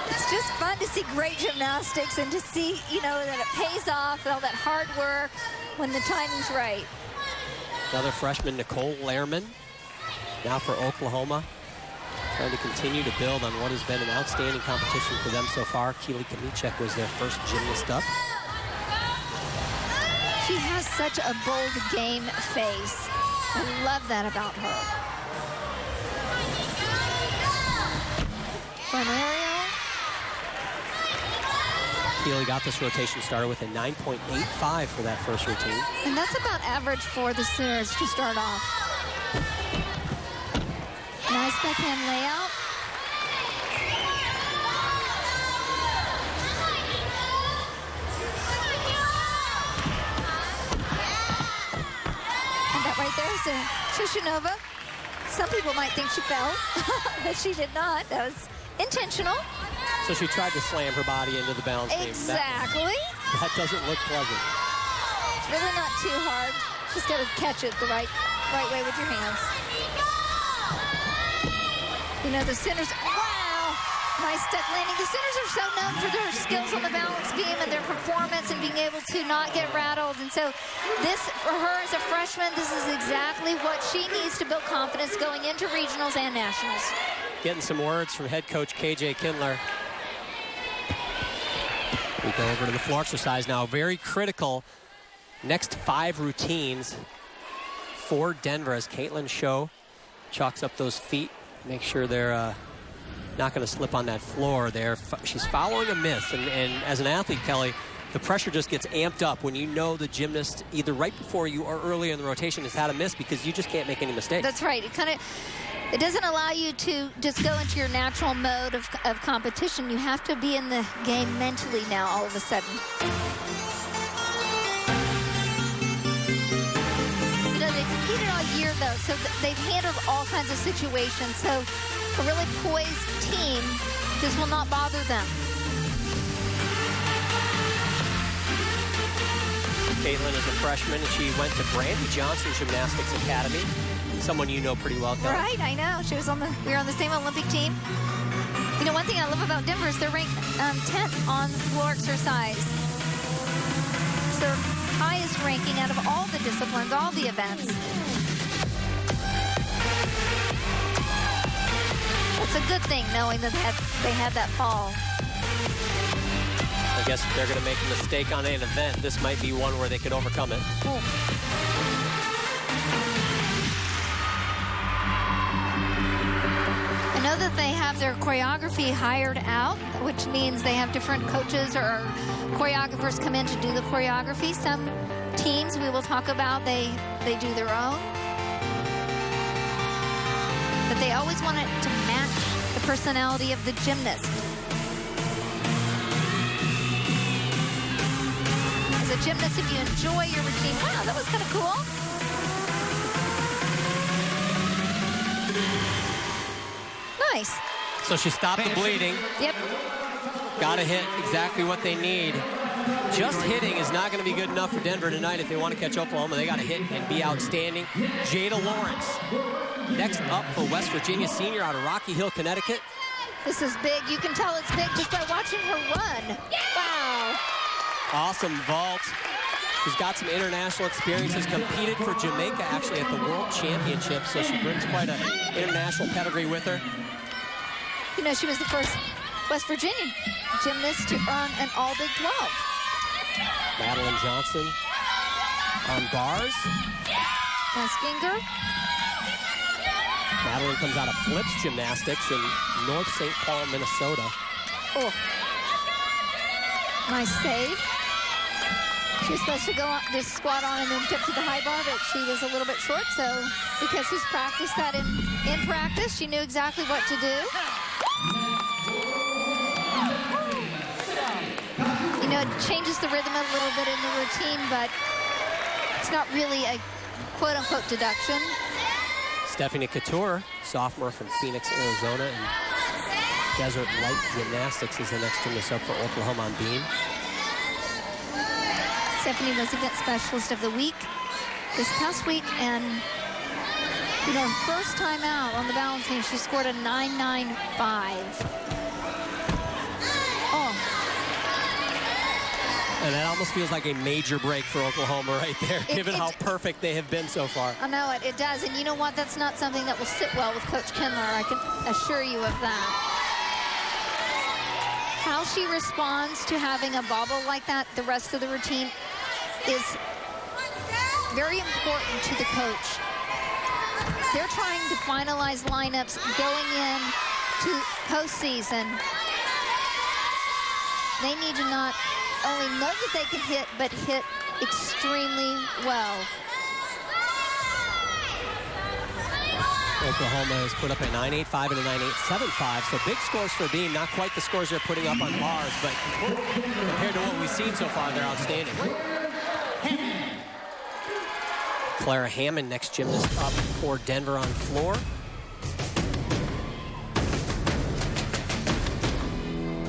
It's just fun to see great gymnastics and to see, you know, that it pays off, all that hard work when the timing's right. Another freshman, Nicole Lehrman, now for Oklahoma. Trying to continue to build on what has been an outstanding competition for them so far. Keely Kamichek was their first gymnast up. She has such a bold game face. I love that about her. Front aerial. Keely got this rotation started with a 9.85 for that first routine. And that's about average for the Sooners to start off. Nice backhand layout. Tushinova. Some people might think she fell, but she did not. That was intentional. So she tried to slam her body into the balance beam. Exactly. That doesn't look pleasant. It's really not too hard. Just got to catch it the right way with your hands. You know, the centers, wow, nice step landing. The centers are so known for their skills on the balance beam and their performance and being able to not get rattled. And so this, for her as a freshman, this is exactly what she needs to build confidence going into regionals and nationals. Getting some words from head coach KJ Kindler. We go over to the floor exercise now. Very critical. Next 5 routines for Denver as Caitlin Show chalks up those feet. Make sure they're not going to slip on that floor there. She's following a miss. And as an athlete, Kelly, the pressure just gets amped up when you know the gymnast either right before you or earlier in the rotation has had a miss because you just can't make any mistakes. That's right. It doesn't allow you to just go into your natural mode of competition. You have to be in the game mentally now all of a sudden. You know, they've competed all year, though, so they've handled all kinds of situations. So a really poised team, this will not bother them. Caitlin is a freshman, and she went to Brandy Johnson Gymnastics Academy. Someone you know pretty well, Kelly. Right, I know. We were on the same Olympic team. You know, one thing I love about Denver is they're ranked 10th on floor exercise. It's their highest ranking out of all the disciplines, all the events. It's a good thing knowing that they had that fall. I guess if they're going to make a mistake on an event, this might be one where they could overcome it. Ooh. I know that they have their choreography hired out, which means they have different coaches or choreographers come in to do the choreography. Some teams we will talk about, they do their own. But they always want it to match the personality of the gymnast. As a gymnast, if you enjoy your routine, wow, that was kind of cool. Nice. So she stopped the bleeding. Yep. Got to hit exactly what they need. Just hitting is not going to be good enough for Denver tonight if they want to catch Oklahoma. They got to hit and be outstanding. Jada Lawrence, next up for West Virginia, senior out of Rocky Hill, Connecticut. This is big. You can tell it's big just by watching her run. Wow. Awesome vault. She's got some international experience, has competed for Jamaica actually at the World Championships, so she brings quite an international pedigree with her. You know, she was the first West Virginia gymnast to earn an All Big 12. Madeline Johnson on bars. Nice finger. Madeline comes out of Flips Gymnastics in North St. Paul, Minnesota. Oh. Nice save. She was supposed to go on, just squat on and then tip to the high bar, but she was a little bit short, so because she's practiced that in practice, she knew exactly what to do. You know, it changes the rhythm a little bit in the routine, but it's not really a quote-unquote deduction. Stephanie Couture, sophomore from Phoenix, Arizona, and Desert Light Gymnastics is the next gymnast up for Oklahoma on beam. Stephanie was event specialist of the week this past week, and you know, first time out on the balance beam, she scored a 9.95. Oh. And that almost feels like a major break for Oklahoma right there, given how perfect they have been so far. I know it does, and you know what? That's not something that will sit well with Coach Kindler. I can assure you of that. How she responds to having a bobble like that the rest of the routine is very important to the coach. They're trying to finalize lineups going in to postseason. They need to not only know that they can hit, but hit extremely well. Oklahoma has put up a 9.85 and a 9.875, so big scores for beam. Not quite the scores they're putting up on bars, but compared to what we've seen so far, they're outstanding. Clara Hammond, next gymnast up for Denver on floor.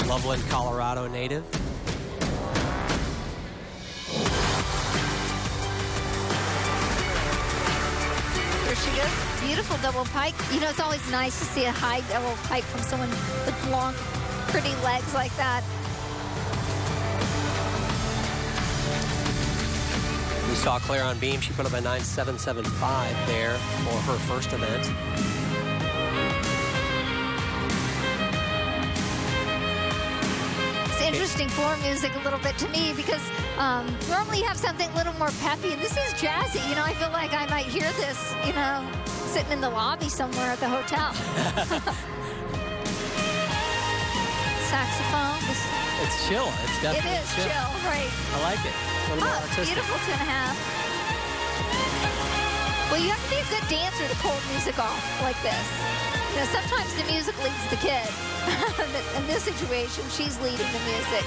Loveland, Colorado native. There she goes. Beautiful double pike. You know, it's always nice to see a high double pike from someone with long, pretty legs like that. We saw Claire on beam. She put up a 9.775 there for her first event. It's interesting floor music a little bit to me because normally you have something a little more peppy, and this is jazzy. You know, I feel like I might hear this, you know, sitting in the lobby somewhere at the hotel. Saxophone. It's chill. It's definitely It is chill, right. I like it. A little more artistic. Beautiful 2.5. Well, you have to be a good dancer to pull music off like this. You know, sometimes the music leads the kid. In this situation, she's leading the music.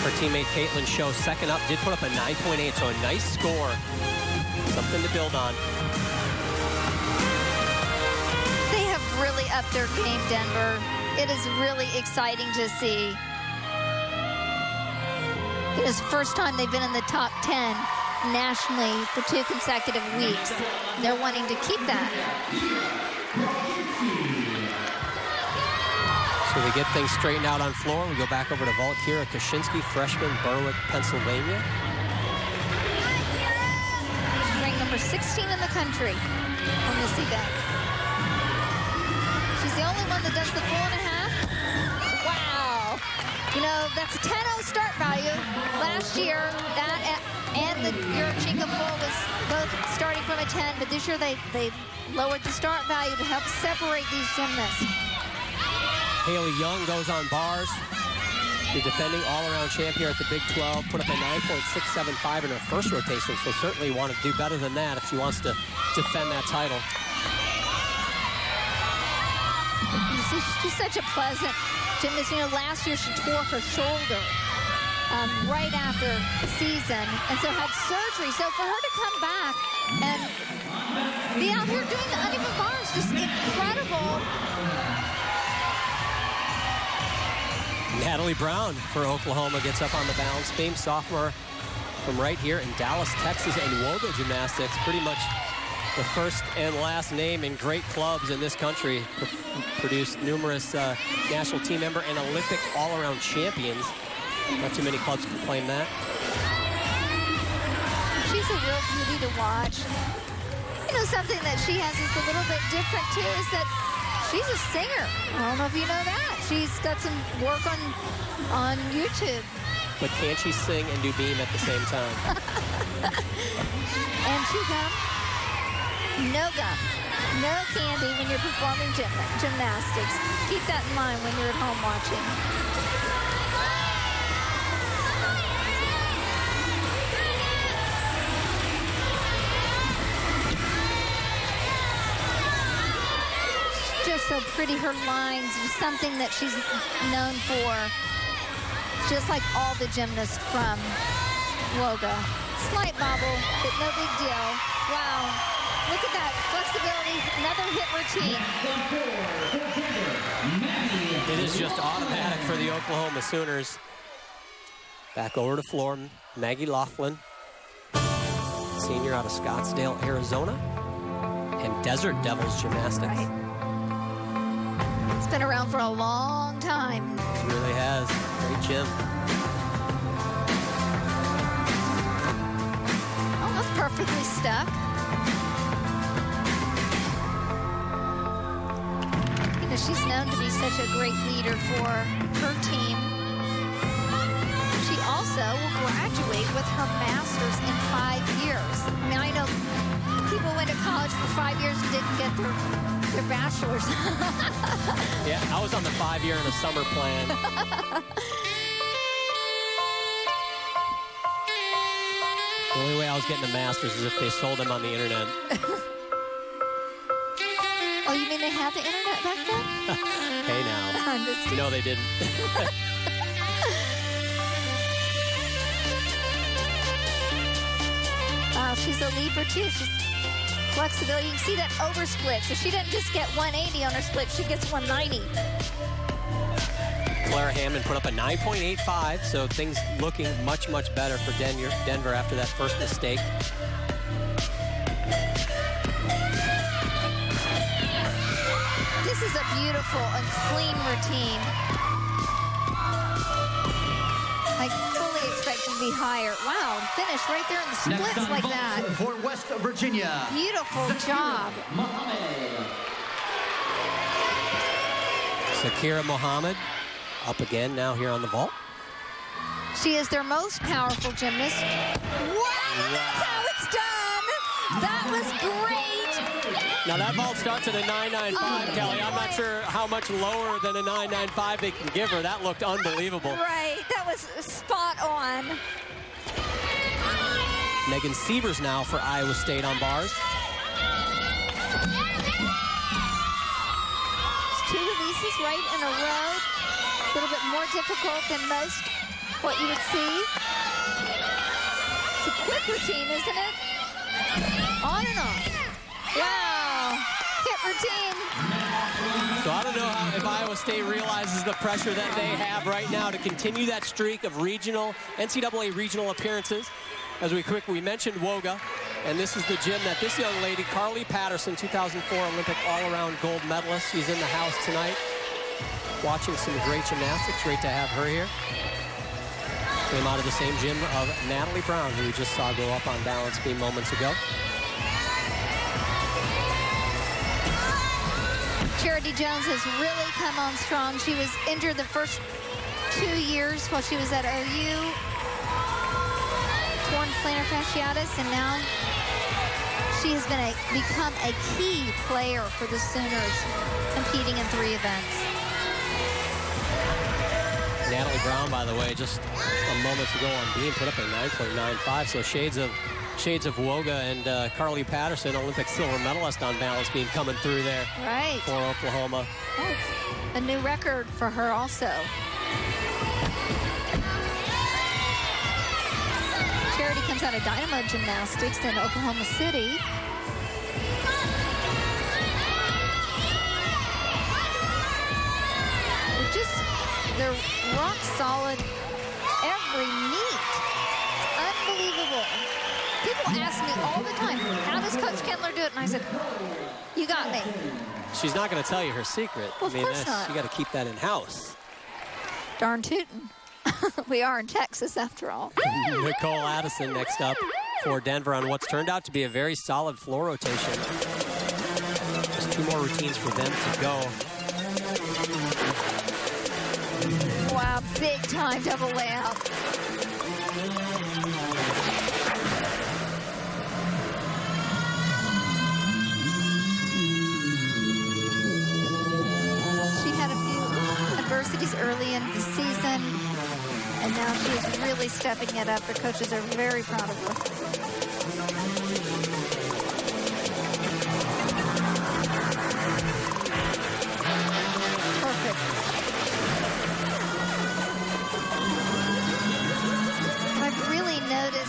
Her teammate Caitlin Show, second up, did put up a 9.8, so a nice score. Something to build on. They have really upped their game, Denver. It is really exciting to see. It is the first time they've been in the top 10 nationally for 2 consecutive weeks. They're wanting to keep that. So they get things straightened out on floor. We go back over to vault. Kira Kaczynski, freshman, Berwick, Pennsylvania. She's ranked number 16 in the country on this event. She's the only one that does the 4.5. Wow. You know, that's a 10-0 start value. Last year, that and the Yurchenko full was both starting from a 10, but this year they lowered the start value to help separate these gymnasts. Haley Young goes on bars. The defending all-around champ here at the Big 12. Put up a 9.675 in her first rotation, so certainly want to do better than that if she wants to defend that title. She's such a pleasant gymnast. You know, last year she tore her shoulder right after the season, and so had surgery. So for her to come back and be out here doing the uneven bars, just incredible. Natalie Brown for Oklahoma gets up on the balance beam. Sophomore from right here in Dallas, Texas, and Woga Gymnastics. Pretty much the first and last name in great clubs in this country. Produced numerous national team member and Olympic all-around champions. Not too many clubs can claim that. She's a real beauty to watch. You know, something that she has is a little bit different, too, is that she's a singer. I don't know if you know that. She's got some work on YouTube. But can she sing and do beam at the same time? And she gum, no gum, no candy when you're performing gymnastics. Keep that in mind when you're at home watching. Just so pretty, her lines, just something that she's known for, just like all the gymnasts from Woga. Slight bobble, but no big deal. Wow, look at that flexibility, another hit routine. It is just automatic for the Oklahoma Sooners. Back over to floor, Maggie Laughlin, senior out of Scottsdale, Arizona, and Desert Devils Gymnastics. Right. It's been around for a long time. It really has. Great gym. Almost perfectly stuck. You know, she's known to be such a great leader for her team. She also will graduate with her master's in 5 years. I mean, I know people went to college for 5 years and didn't get their bachelor's. Yeah, I was on the 5-year and a summer plan. The only way I was getting a master's is if they sold them on the internet. Oh, you mean they had the internet back then? Hey now. No, they didn't. she's a leaper too. She's flexibility. You can see that over split. So she doesn't just get 180 on her split, she gets 190. Claire Hammond put up a 9.85, so things looking much, much better for Denver after that first mistake. This is a beautiful and clean routine. I fully expect it to be higher. Wow, finish right there in the splits like that. For West Virginia. Beautiful job. Zakira Mohammed up again now here on the vault. She is their most powerful gymnast. Wow, and that's how it's done. That was great. Now that vault starts at a 9.95, Kelly. I'm not sure how much lower than a 9.95 they can give her. That looked unbelievable. Right, that was spot on. Megan Sievers now for Iowa State on bars. Two releases right in a row. A little bit more difficult than most what you would see. It's a quick routine, isn't it? On and on. Wow, hit routine. So I don't know if Iowa State realizes the pressure that they have right now to continue that streak of NCAA regional appearances. As we mentioned Woga, and this is the gym that this young lady, Carly Patterson, 2004 Olympic all-around gold medalist, she's in the house tonight. Watching some great gymnastics. Great to have her here. Came out of the same gym of Natalie Brown, who we just saw go up on balance beam moments ago. Charity Jones has really come on strong. She was injured the first 2 years while she was at OU. Torn plantar fasciitis, and now she has become a key player for the Sooners, competing in 3 events. Natalie Brown, by the way, just a moment ago on beam, put up a 9.95, so shades of Woga and Carly Patterson, Olympic silver medalist on balance beam, coming through there right for Oklahoma. Oh, a new record for her also. Charity comes out of Dynamo Gymnastics in Oklahoma City. They're rock solid every meet. Unbelievable. People ask me all the time, how does Coach Kendler do it? And I said, you got me. She's not going to tell you her secret. Well, of course not. You got to keep that in-house. Darn tootin'. We are in Texas after all. Nicole Addison next up for Denver on what's turned out to be a very solid floor rotation. Just 2 more routines for them to go. Wow, big time double layout. She had a few adversities early in the season, and now she is really stepping it up. The coaches are very proud of her.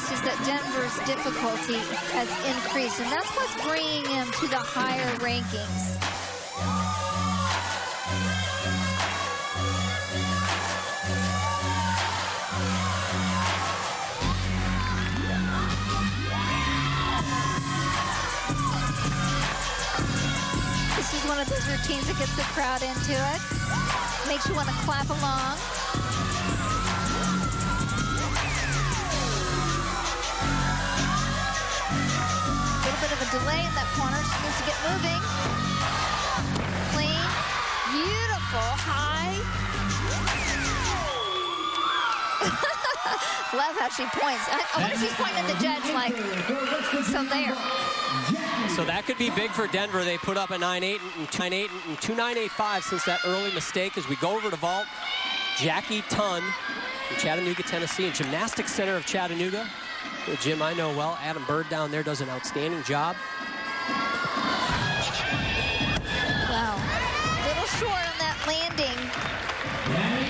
Is that Denver's difficulty has increased, and that's what's bringing him to the higher rankings. This is one of those routines that gets the crowd into it. Makes you want to clap along. Bit of a delay in that corner. She needs to get moving. Clean. Beautiful. High. Love how she points. I wonder if she's pointing at the judge like, so there. So that could be big for Denver. They put up a 9.8 and 2.985 since that early mistake. As we go over to vault, Jackie Tunn from Chattanooga, Tennessee, and Gymnastics Center of Chattanooga. The gym I know well. Adam Bird down there does an outstanding job. Wow. A little short on that landing.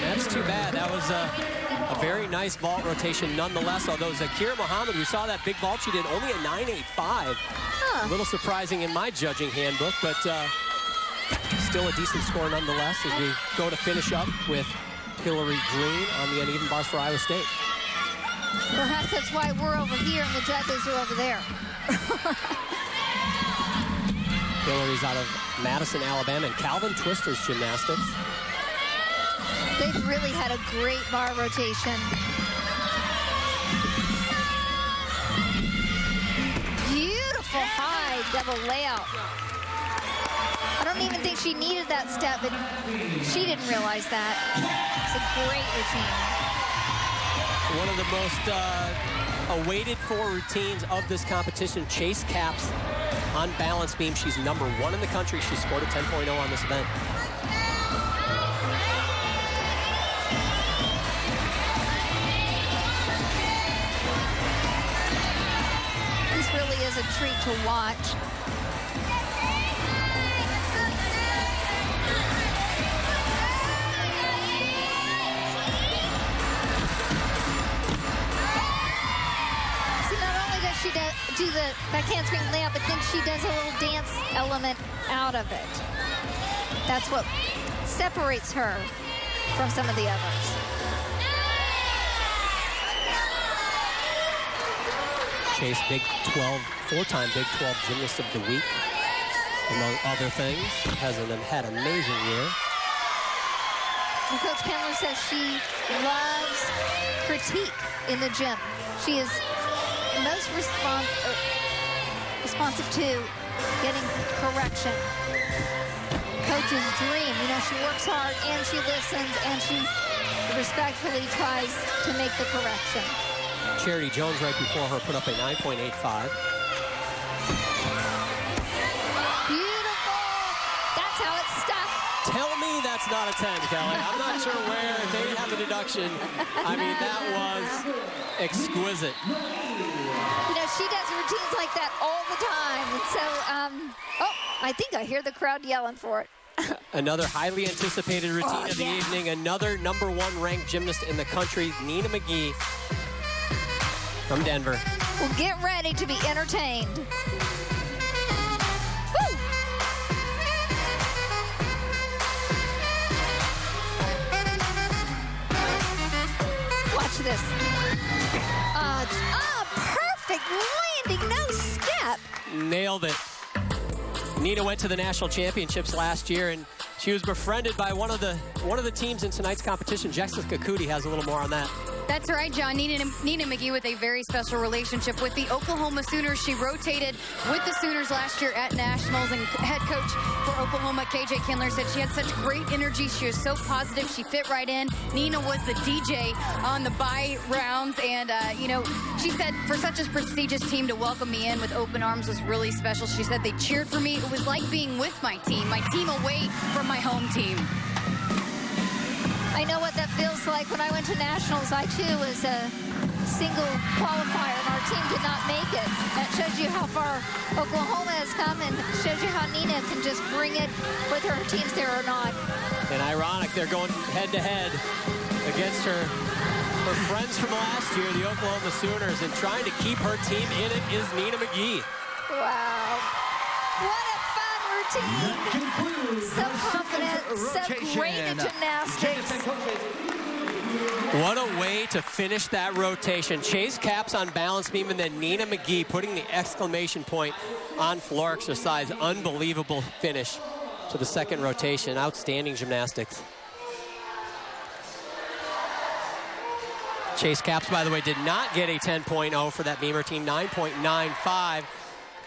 That's That's too bad. That was a very nice vault rotation nonetheless, although Zakira Muhammad, we saw that big vault she did, only a 9.85. A little surprising in my judging handbook, but still a decent score nonetheless as we go to finish up with Hillary Green on the uneven bars for Iowa State. Perhaps that's why we're over here and the judges are over there. Hillary's out of Madison, Alabama, and Calvin Twister's Gymnastics. They've really had a great bar rotation. Beautiful high double layout. I don't even think she needed that step, but she didn't realize that. It's a great routine. One of the most awaited for routines of this competition. Chase Capps on balance beam. She's #1 in the country. She scored a 10.0 on this event. This really is a treat to watch. She does do the back handspring layup, but then she does a little dance element out of it. That's what separates her from some of the others. Chase, Big 12, four-time Big 12 Gymnast of the Week, among other things. Had an amazing year. And Coach Kendler says she loves critique in the gym. She is most responsive to getting correction. Coach's dream. You know, she works hard and she listens and she respectfully tries to make the correction. Charity Jones right before her put up a 9.85. Beautiful. That's how it's stuck. Tell me that's not a 10, Kelly. I'm not sure where they have the deduction. I mean, that was exquisite. You know, she does routines like that all the time. And so, oh, I think I hear the crowd yelling for it. Another highly anticipated routine of the evening. Another #1 ranked gymnast in the country, Nina McGee from Denver. Well, get ready to be entertained. Woo! Watch this. Perfect landing, no step. Nailed it. Nina went to the national championships last year, and she was befriended by one of the teams in tonight's competition. Jessica Cootie has a little more on that. That's right, John. Nina McGee with a very special relationship with the Oklahoma Sooners. She rotated with the Sooners last year at Nationals, and head coach for Oklahoma, KJ Kindler, said she had such great energy. She was so positive. She fit right in. Nina was the DJ on the bye rounds, and, you know, she said for such a prestigious team to welcome me in with open arms was really special. She said they cheered for me. It was like being with my team away from my home team. I know what that feels like. When I went to Nationals, I too was a single qualifier, and our team did not make it. That shows you how far Oklahoma has come, and shows you how Nina can just bring it whether her team's there or not. And ironic, they're going head-to-head against her friends from last year, the Oklahoma Sooners, and trying to keep her team in it is Nina McGee. Wow. What a fun routine. So confident, so great at gymnastics. What a way to finish that rotation. Chase Capps on balance beam, and then Nina McGee putting the exclamation point on floor exercise. Unbelievable finish to the second rotation. Outstanding gymnastics. Chase Capps, by the way, did not get a 10.0 for that beam routine, 9.95.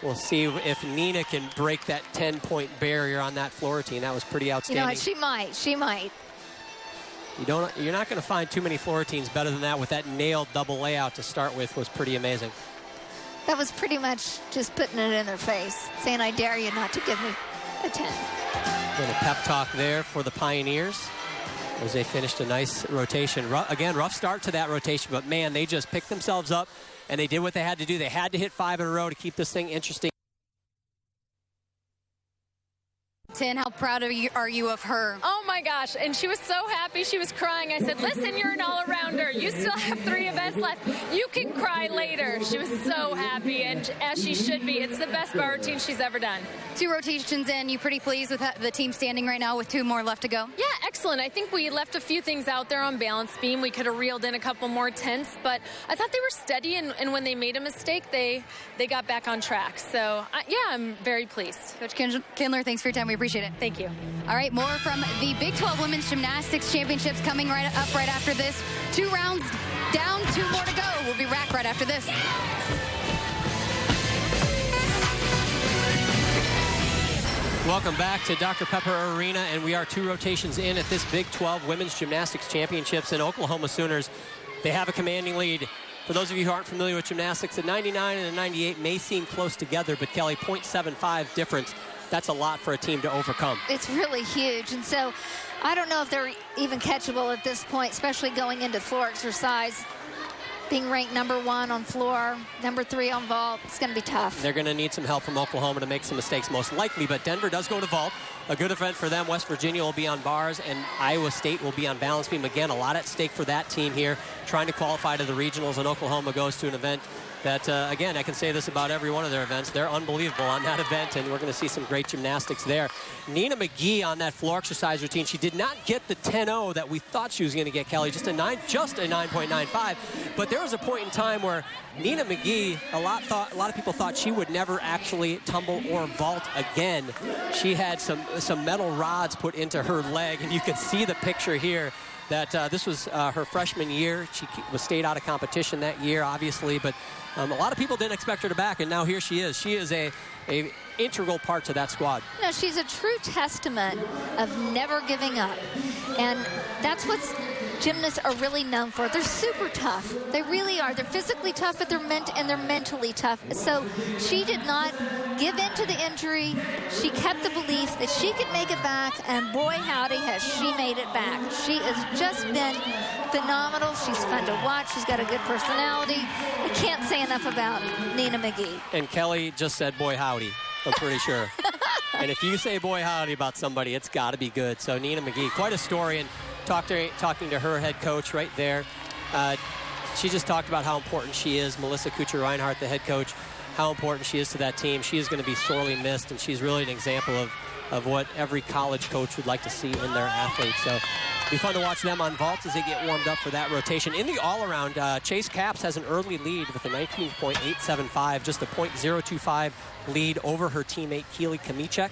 We'll see if Nina can break that 10-point barrier on that floor routine. That was pretty outstanding. You know what, she might. You're not going to find too many floor routines better than that. With that nailed double layout to start with was pretty amazing. That was pretty much just putting it in their face, saying, I dare you not to give me a 10. And a pep talk there for the Pioneers as they finished a nice rotation. Again, rough start to that rotation, but man, they just picked themselves up and they did what they had to do. They had to hit 5 in a row to keep this thing interesting. 10, how proud are you of her? Oh my gosh. And she was so happy. She was crying. I said, listen, you're an all-arounder. You still have 3 events left. You can cry later. She was so happy, and as she should be. It's the best bar routine she's ever done. 2 rotations in. You pretty pleased with the team standing right now with 2 more left to go? Yeah, excellent. I think we left a few things out there on balance beam. We could have reeled in a couple more tenths, but I thought they were steady, and when they made a mistake, they got back on track. So, yeah, I'm very pleased. Coach Kindler, thanks for your time. We appreciate it. Thank you. All right, more from the Big 12 Women's Gymnastics Championships coming right after this. 2 rounds down, 2 more to go. We'll be back right after this. Welcome back to Dr. Pepper Arena, and we are 2 rotations in at this Big 12 Women's Gymnastics Championships. And Oklahoma Sooners, they have a commanding lead. For those of you who aren't familiar with gymnastics, the 99 and the 98 may seem close together, but Kelly, 0.75 difference. That's a lot for a team to overcome. It's really huge, and so I don't know if they're even catchable at this point, especially going into floor exercise. Being ranked #1 on floor, #3 on vault, it's going to be tough. They're going to need some help from Oklahoma to make some mistakes, most likely, but Denver does go to vault. A good event for them. West Virginia will be on bars, and Iowa State will be on balance beam. Again, a lot at stake for that team here, trying to qualify to the regionals, and Oklahoma goes to an event that, again, I can say this about every one of their events. They're unbelievable on that event, and we're going to see some great gymnastics there. Nina McGee on that floor exercise routine. She did not get the 10.0 that we thought she was going to get, Kelly, just a 9.95. But there was a point in time where Nina McGee, a lot of people thought she would never actually tumble or vault again. She had some metal rods put into her leg, and you can see the picture here that this was her freshman year. She stayed out of competition that year, obviously, but a lot of people didn't expect her to back, and now here she is. She is a integral part to that squad. No, she's a true testament of never giving up, and that's what gymnasts are really known for. They're super tough. They really are. They're physically tough, but they're mentally tough. So she did not give in to the injury. She kept the belief that she could make it back, and boy, howdy, has she made it back. She has just been phenomenal. She's fun to watch. She's got a good personality. I can't say enough about Nina McGee. And Kelly just said, boy, howdy, I'm pretty sure. And if you say boy, howdy about somebody, it's got to be good. So Nina McGee, quite a story. And talking to her head coach right there, she just talked about how important she is. Melissa Kuchar-Reinhardt, the head coach, how important she is to that team. She is going to be sorely missed, and she's really an example of what every college coach would like to see in their athletes. So it'll be fun to watch them on vault as they get warmed up for that rotation. In the all-around, Chase Capps has an early lead with a 19.875, just a .025 lead over her teammate Keely Kamichek.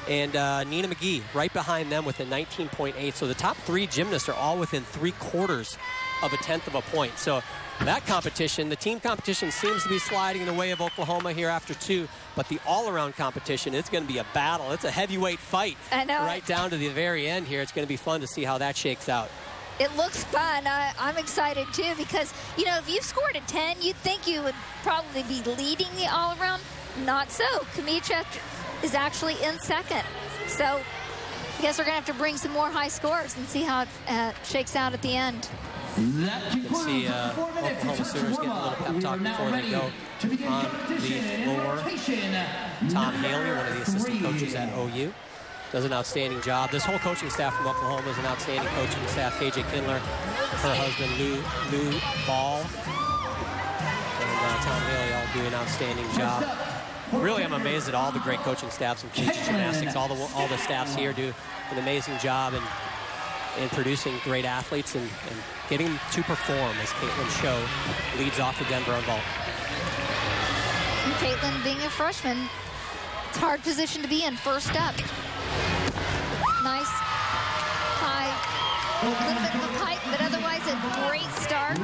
And Nina McGee right behind them with a 19.8. So the top 3 gymnasts are all within 3/4 of a tenth of a point. So that competition, the team competition, seems to be sliding in the way of Oklahoma here after 2. But the all-around competition, it's going to be a battle. It's a heavyweight fight. I know. Right down to the very end here. It's going to be fun to see how that shakes out. It looks fun. I'm excited, too, because, you know, if you scored a 10, you'd think you would probably be leading the all-around. Not so. Kamichek is actually in second. So I guess we're going to have to bring some more high scores and see how it shakes out at the end. You can see Oklahoma Sooners getting a little pep talk before they go on the floor. Tom Haley, one of the assistant coaches at OU, does an outstanding job. This whole coaching staff from Oklahoma is an outstanding coaching staff. KJ Kindler, her husband Lou Ball, and Tom Haley all do an outstanding job. Really, I'm amazed at all the great coaching staffs in collegiate gymnastics. All the staffs here do an amazing job in producing great athletes and getting them to perform, as Caitlin Show leads off the Denver on vault. And Caitlin, being a freshman, it's a hard position to be in, first up. Nice, high, a little bit of a pipe, but otherwise a great start.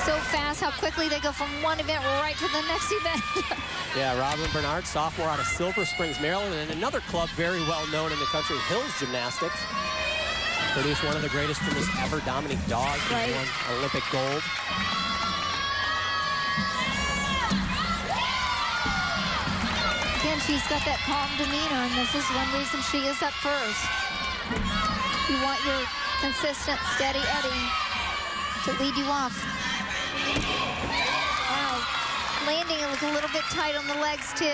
So fast how quickly they go from one event right to the next event. Yeah, Robin Bernard, sophomore out of Silver Springs, Maryland, and another club very well known in the country, Hills Gymnastics. Produced one of the greatest gymnasts ever, Dominique Dawes, who won Olympic gold. Again, she's got that calm demeanor, and this is one reason she is up first. You want your consistent, steady Eddie to lead you off. Wow. landing, it was a little bit tight on the legs, too.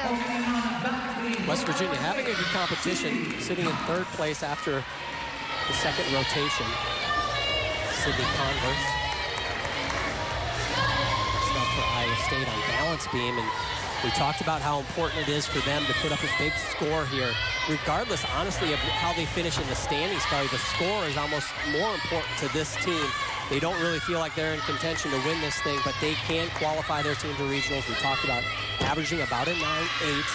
West Virginia having a good competition, sitting in 3rd place after the 2nd rotation. Sydney Converse. Stuff for Iowa State on balance beam, and we talked about how important it is for them to put up a big score here. Regardless, honestly, of how they finish in the standings, probably the score is almost more important to this team. They don't really feel like they're in contention to win this thing, but they can qualify their team for regionals. We talked about averaging about a 9-8.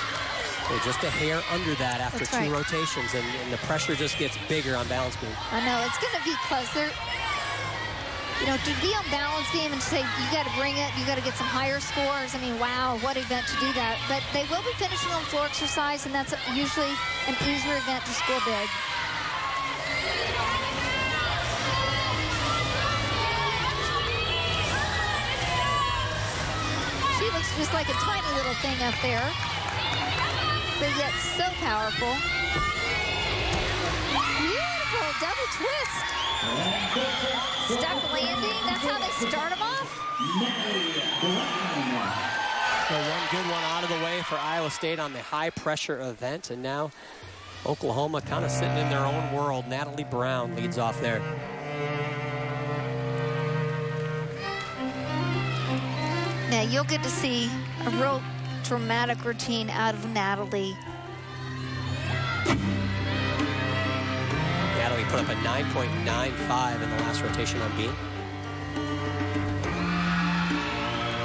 They're just a hair under that after That's 2 right. rotations, and the pressure just gets bigger on balance beam. I know, it's going to be close. You know, to be on balance beam and say, you got to bring it, you got to get some higher scores. I mean, wow, what event to do that. But they will be finishing on floor exercise, and that's usually an easier event to score big. She looks just like a tiny little thing up there, but yet so powerful. Beautiful double twist. Stuck landing. That's how they start them off. So one good one out of the way for Iowa State on the high pressure event, and now Oklahoma kind of sitting in their own world. Natalie Brown leads off there. Now you'll get to see a real dramatic routine out of Natalie. Natalie put up a 9.95 in the last rotation on beam.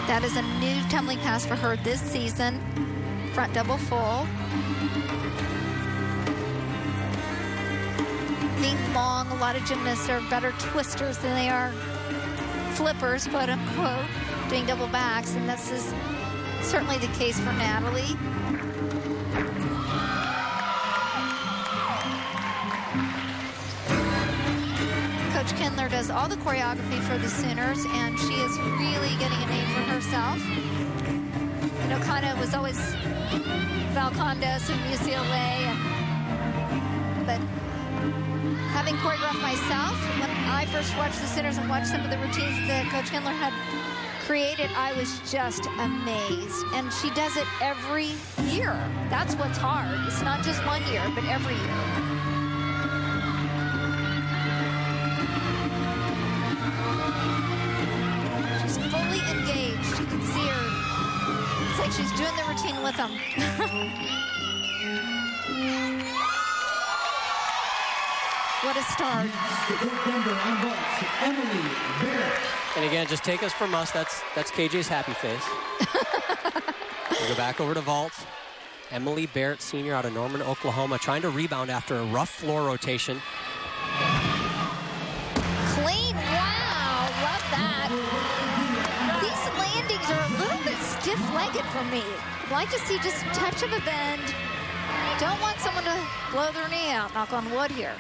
That is a new tumbling pass for her this season. Front double full. Being long, a lot of gymnasts are better twisters than they are flippers, quote unquote, doing double backs, and this is certainly the case for Natalie. Coach Kindler does all the choreography for the Sooners, and she is really getting a name for herself. You know, kind of was always Valcondos and UCLA, but having choreographed myself, when I first watched the Sooners and watched some of the routines that Coach Kindler had created, I was just amazed. And she does it every year. That's what's hard. It's not just one year, but every year. She's fully engaged. You can see her. It's like she's doing the routine with them. What a start. And again, just take us from us. That's KJ's happy face. We'll go back over to vault. Emily Barrett, senior out of Norman, Oklahoma, trying to rebound after a rough floor rotation. Clean, wow, love that. These landings are a little bit stiff-legged for me. I'd like to see just a touch of a bend. Don't want someone to blow their knee out, knock on wood here.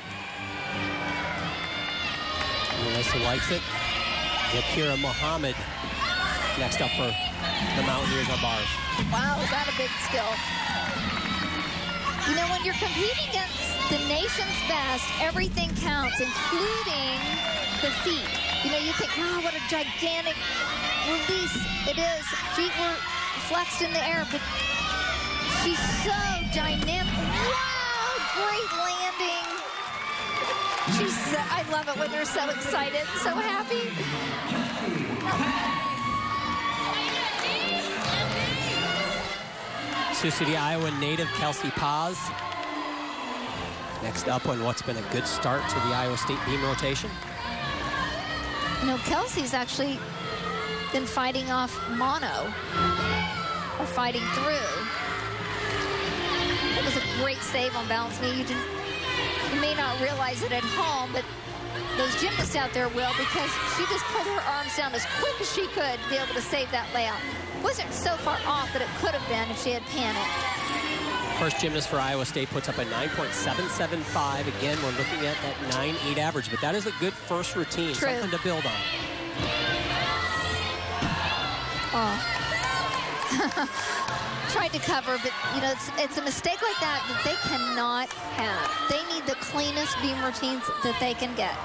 Melissa likes it. Zakira Mohammed next up for the Mountaineers on bars. Wow, is that a big skill? You know, when you're competing against the nation's best, everything counts, including the feet. You know, you think, oh, what a gigantic release it is. Feet were flexed in the air, but she's so dynamic. Wow, great landing. I love it when they're so excited, so happy. Sioux City, Iowa native Kelsey Paz. Next up on what's been a good start to the Iowa State beam rotation. You know, Kelsey's actually been fighting off mono, or fighting through. It was a great save on balance beam. You may not realize it at home, but those gymnasts out there will, because she just put her arms down as quick as she could to be able to save that layout. Wasn't so far off that it could have been if she had panicked. First gymnast for Iowa State puts up a 9.775. Again, we're looking at that 9.8 average, but that is a good first routine, True. something to build on. Oh. Tried to cover, but you know, it's a mistake like that they cannot have. They need the cleanest beam routines that they can get.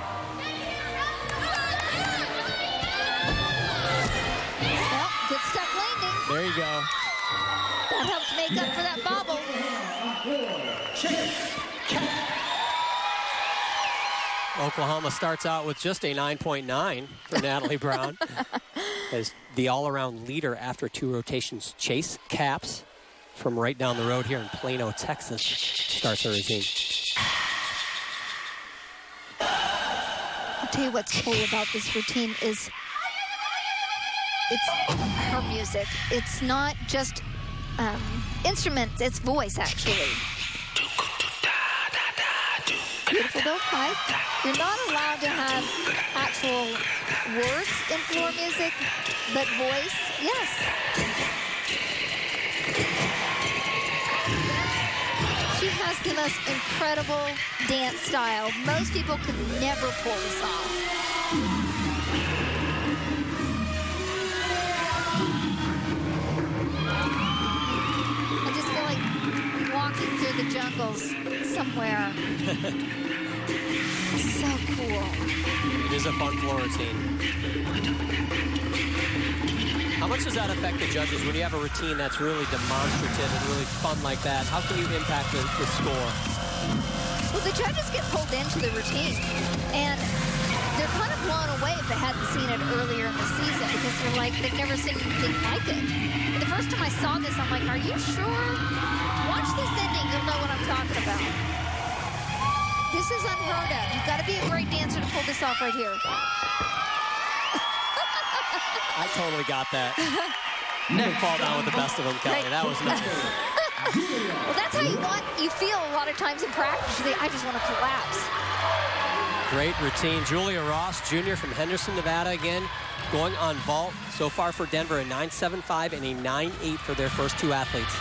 Well, good stuff landing. There you go. That helped make up for that bobble. Oklahoma starts out with just a 9.9 for Natalie Brown. As the all-around leader after 2 rotations, Chase Capps from right down the road here in Plano, Texas, starts her routine. I'll tell you what's cool about this routine is it's her music. It's not just instruments, it's voice, actually. Beautiful double pipe. You're not allowed to have actual words in floor music, but voice, yes. She has the most incredible dance style. Most people could never pull this off. I just feel like walking through the jungles somewhere. So cool. It is a fun floor routine. How much does that affect the judges when you have a routine that's really demonstrative and really fun like that? How can you impact the score? Well, the judges get pulled into the routine, and they're kind of blown away if they hadn't seen it earlier in the season, because they're like, they've never seen anything like it. And the first time I saw this, I'm like, are you sure? Watch this ending, you'll know what I'm talking about. This is unheard of. You've got to be a great dancer to pull this off right here. I totally got that. You can fall down with the best of them, Kelly. Right. That was nice. Well, that's how you feel a lot of times in practice. I just want to collapse. Great routine. Julia Ross, junior from Henderson, Nevada, again, going on vault. So far for Denver, a 9.75 and a 9.8 for their first 2 athletes.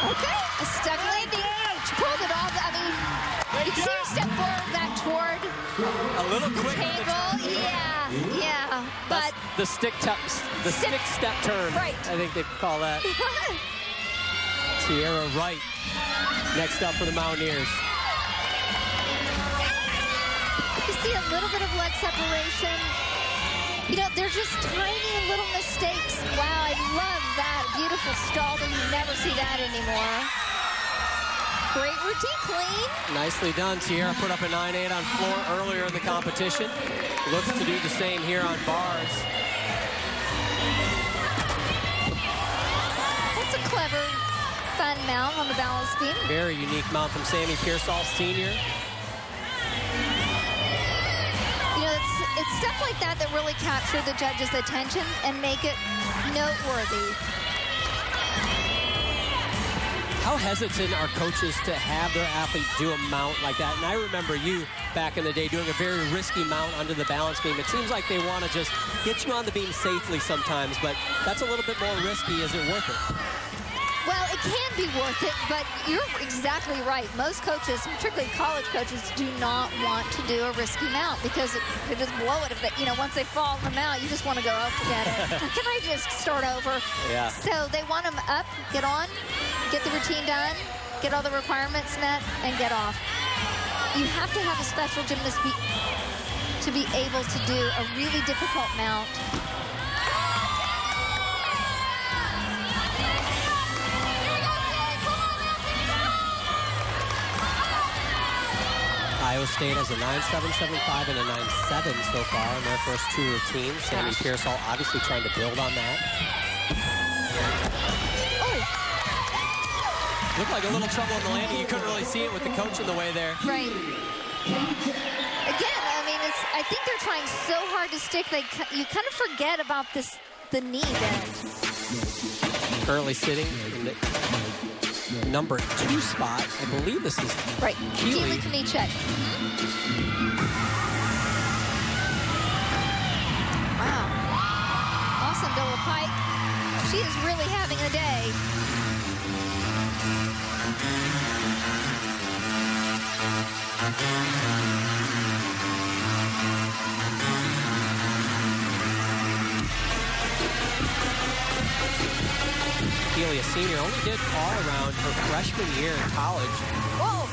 Okay, a stuck landing. She pulled it off. I mean, you can see her step forward, back toward A little quick. table. Yeah. But the stick step turn. Right. I think they call that. Sierra Wright, next up for the Mountaineers. you see a little bit of leg separation. You know, they're just tiny little mistakes. Wow, I love that. Beautiful stalder. You never see that anymore. Great routine, clean. Nicely done. Sierra put up a 9.8 on floor earlier in the competition. Looks to do the same here on bars. That's a clever, fun mount on the balance beam. Very unique mount from Sammy Pearsall, senior. You know, it's stuff like that that really capture the judges' attention and make it noteworthy. How hesitant are coaches to have their athlete do a mount like that? And I remember you back in the day doing a very risky mount under the balance beam. It seems like they want to just get you on the beam safely sometimes, but that's a little bit more risky. Is it worth it? Well, it can be worth it, but you're exactly right. Most coaches, particularly college coaches, do not want to do a risky mount because it could just blow it. If they, you know, once they fall in the mount, you just want to go, oh, forget it. Can I just start over? Yeah. So they want them up, get on, get the routine done, get all the requirements met, and get off. You have to have a special gymnast to be able to do a really difficult mount. Iowa State has a 9.775 and a 9.7 so far in their first 2 routines. Sammy Pearsall obviously trying to build on that. Looked like a little trouble in the landing. You couldn't really see it with the coach in the way there. Right. Again, I mean, I think they're trying so hard to stick. You kind of forget about the knee bend. Currently sitting in the number 2 spot. I believe this is right. Keely Konieczek. Wow. Awesome double pike. She is really having a day. Keely, a senior, only did all around her freshman year in college. Whoa.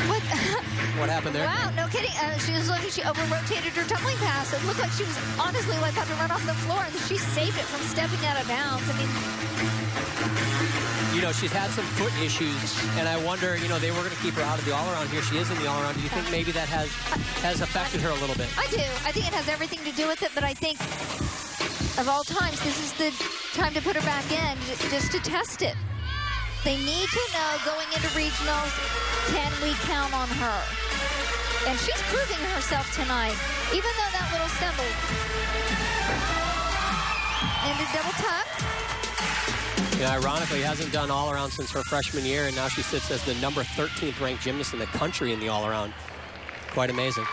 What? What happened there? Wow, no kidding. She was looking, she over-rotated her tumbling pass. It looked like she was honestly like about to run off the floor, and she saved it from stepping out of bounds. I mean, you know, she's had some foot issues, and I wonder, you know, they were going to keep her out of the all-around. Here she is in the all-around. Do you think maybe that has affected her a little bit? I do. I think it has everything to do with it, but I think of all times, this is the time to put her back in just to test it. They need to know going into regionals, can we count on her? And she's proving herself tonight, even though that little stumble. And a double tuck. Yeah, ironically, hasn't done all-around since her freshman year, and now she sits as the number 13th ranked gymnast in the country in the all-around. Quite amazing.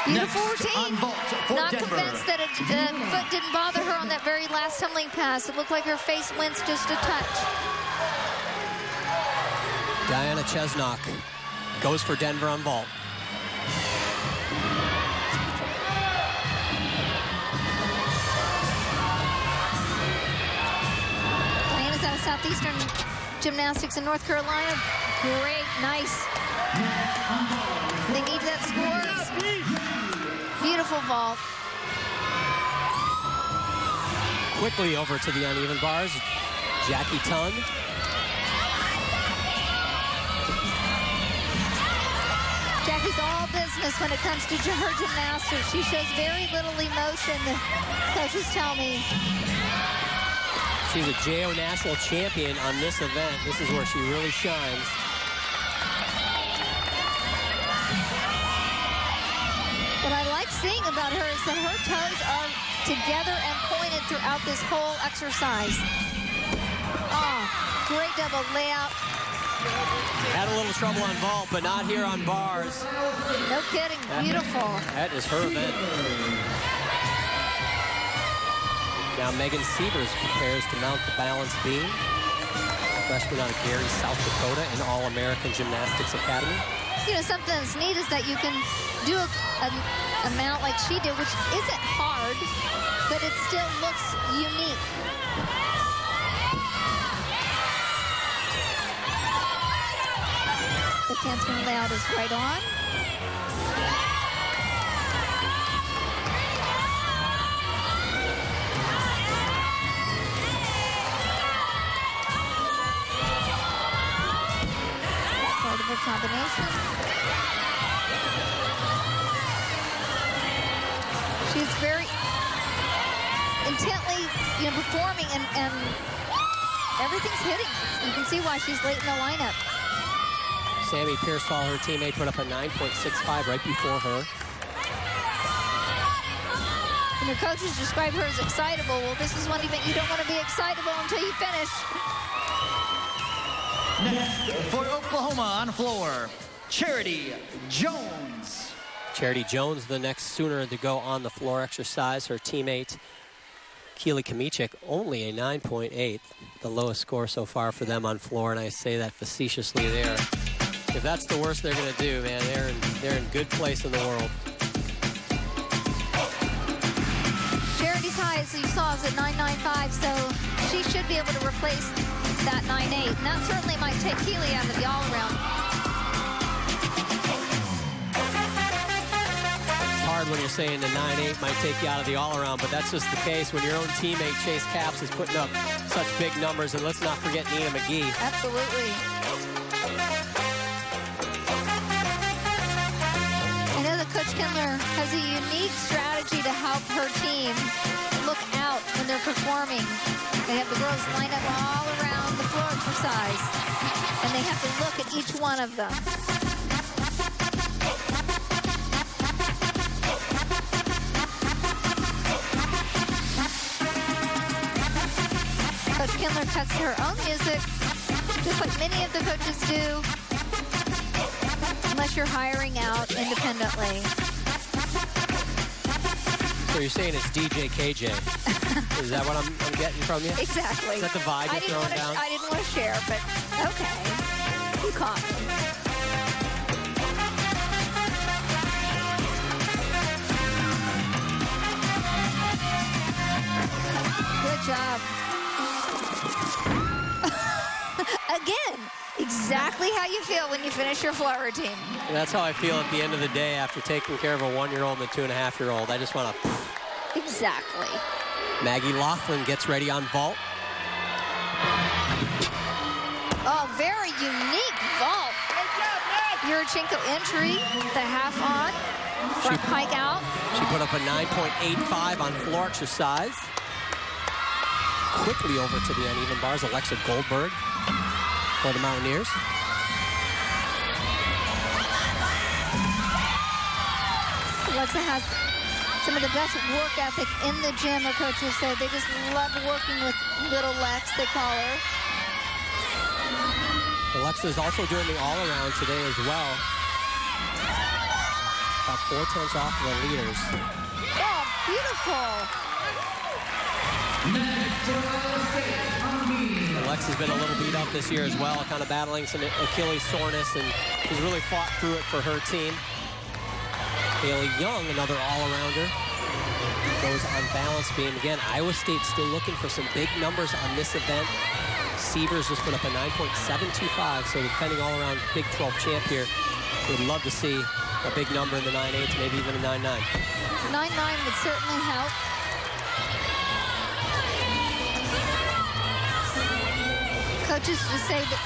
Beautiful Next routine. on vault for Not Denver. convinced that a foot didn't bother her on that very last tumbling pass. It looked like her face winced just a touch. Diana Chesnock goes for Denver on vault. Diana's out of Southeastern Gymnastics in North Carolina. Great, nice. They need that score. Beautiful vault. Quickly over to the uneven bars. Jackie Tun. Jackie's all business when it comes to her gymnastics. She shows very little emotion, the coaches tell me. She's a JO national champion on this event. This is where she really shines. What I like seeing about her is that her toes are together and pointed throughout this whole exercise. Oh, great double layout. Had a little trouble on vault, but not here on bars. No kidding, beautiful. That is her event. Now Megan Sievers prepares to mount the balance beam. Freshman out of Gary, South Dakota, and All-American Gymnastics Academy. You know, something that's neat is that you can do a mount like she did, which isn't hard, but it still looks unique. The handspring layout is right on. Part of a combination. She's very intently, you know, performing, and everything's hitting. You can see why she's late in the lineup. Sammy Pearsall, her teammate, put up a 9.65 right before her. And her coaches describe her as excitable. Well, this is one event you don't want to be excitable until you finish. Next for Oklahoma on floor, Charity Jones. Charity Jones, the next Sooner to go on the floor exercise. Her teammate, Keely Kamichik, only a 9.8, the lowest score so far for them on floor, and I say that facetiously there. If that's the worst they're going to do, man, they're in good place in the world. Charity's high, as you saw, is at 9.95, so she should be able to replace that 9.8, and that certainly might take Keely out of the all-around. It's hard when you're saying the 9.8 might take you out of the all-around, but that's just the case when your own teammate, Chase Capps, is putting up such big numbers, and let's not forget Nina McGee. Absolutely. I know that Coach Kindler has a unique strategy to help her team look out when they're performing. They have the girls line up all around the floor exercise, and they have to look at each one of them. Coach Kindler cuts her own music, just like many of the coaches do, unless you're hiring out independently. So you're saying it's DJ KJ. Is that what I'm getting from you? Exactly. Is that the vibe you're throwing down? I didn't want to share, but okay. You caught me. Good job. exactly how you feel when you finish your floor routine. And that's how I feel at the end of the day after taking care of a 1-year-old and a 2.5-year-old. I just want to... Exactly. Maggie Laughlin gets ready on vault. Oh, very unique vault. Yurchenko entry, the half on, front pike out. She put up a 9.85 on floor exercise. Quickly over to the uneven bars, Alexa Goldberg for the Mountaineers. Alexa has some of the best work ethic in the gym, her coaches said. They just love working with little Lex, they call her. Alexa is also doing the all-around today as well. About 4/10 off the leaders. Oh, beautiful. Alexa's been a little beat up this year as well, kind of battling some Achilles soreness, and she's really fought through it for her team. Haley Young, another all-arounder, goes on balance beam. Again, Iowa State still looking for some big numbers on this event. Sievers just put up a 9.725, so the defending all-around Big 12 champ here would love to see a big number in the 9.8s, maybe even a 9.9. 9.9 would certainly help. Coaches just say that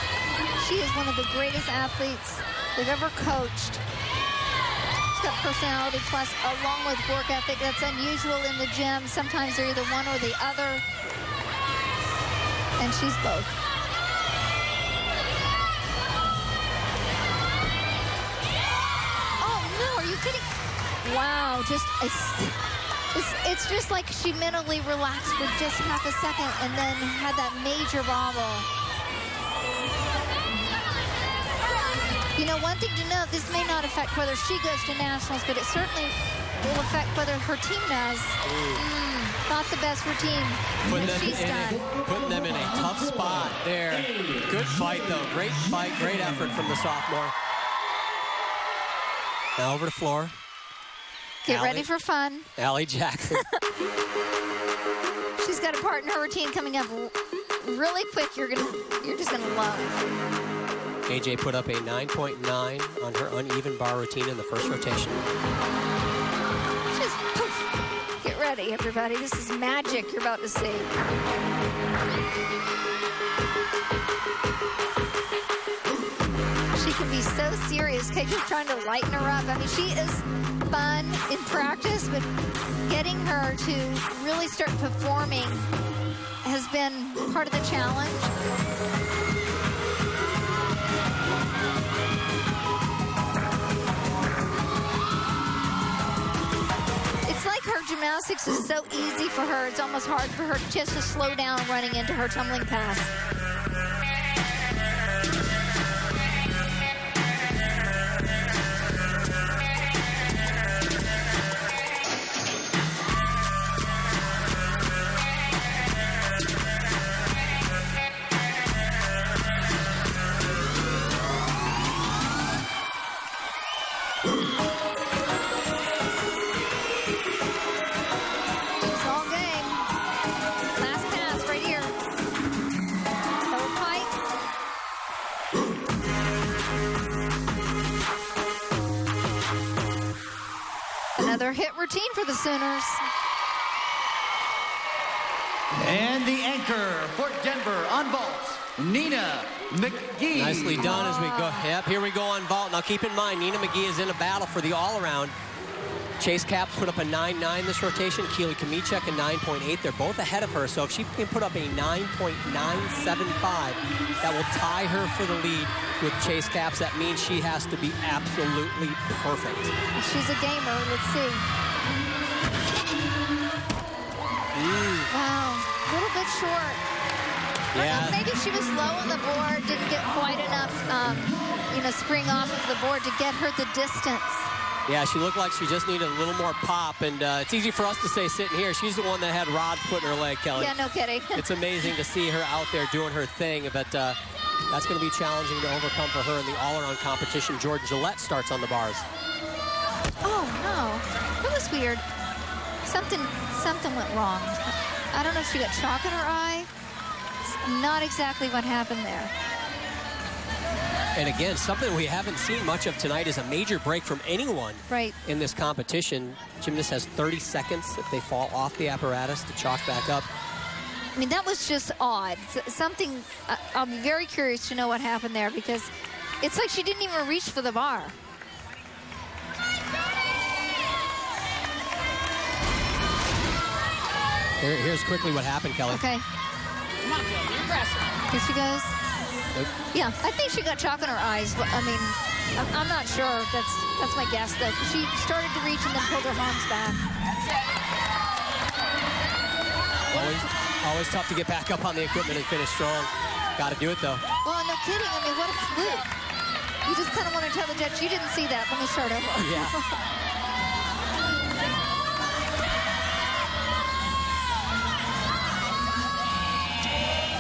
she is one of the greatest athletes they've ever coached. She's got personality plus along with work ethic. That's unusual in the gym. Sometimes they're either one or the other. And she's both. Oh, no, are you kidding? Wow, it's just like she mentally relaxed for just half a second and then had that major bobble. You know, one thing to note, this may not affect whether she goes to nationals, but it certainly will affect whether her team does. Not the best routine that she's done. Putting them in a tough spot there. Good fight, though. Great fight, great effort from the sophomore. Now over to floor. Get ready for fun. Allie Jackson. She's got a part in her routine coming up really quick. You're just gonna love. AJ put up a 9.9 on her uneven bar routine in the first rotation. Just poof. Get ready, everybody. This is magic you're about to see. She can be so serious. KJ's trying to lighten her up. I mean, she is fun in practice, but getting her to really start performing has been part of the challenge. It's like her gymnastics is so easy for her, it's almost hard for her just to slow down running into her tumbling pass. Another hit routine for the Sooners. And the anchor for Denver on vault, Nina McGee. Nicely done as we go. Yep, here we go on vault. Now keep in mind, Nina McGee is in a battle for the all-around. Chase Capps put up a 9.9 this rotation. Keely Kamichek a 9.8. They're both ahead of her, so if she can put up a 9.975, that will tie her for the lead with Chase Capps. That means she has to be absolutely perfect. She's a gamer. Let's see. Wow, a little bit short. Yeah. Maybe she was low on the board, didn't get quite enough, spring off of the board to get her the distance. Yeah, she looked like she just needed a little more pop, and it's easy for us to say sitting here. She's the one that had rods put in her leg, Kelly. Yeah, no kidding. It's amazing to see her out there doing her thing, but that's going to be challenging to overcome for her in the all-around competition. Jordan Gillette starts on the bars. Oh, no. That was weird. Something went wrong. I don't know if she got chalk in her eye. It's not exactly what happened there. And again, something we haven't seen much of tonight is a major break from anyone in this competition. Gymnast has 30 seconds if they fall off the apparatus to chalk back up. I mean, that was just odd. Something, I'll be very curious to know what happened there, because it's like she didn't even reach for the bar. Here's quickly what happened, Kelly. Okay. Come on, Kelly, you're aggressive. Here she goes. Yeah, I think she got chalk in her eyes. I mean, I'm not sure. That's my guess, though. She started to reach and then pulled her arms back. Always tough to get back up on the equipment and finish strong. Got to do it, though. Well, no kidding. I mean, what a fluke. You just kind of want to tell the judge, you didn't see that. Let me start over. Yeah.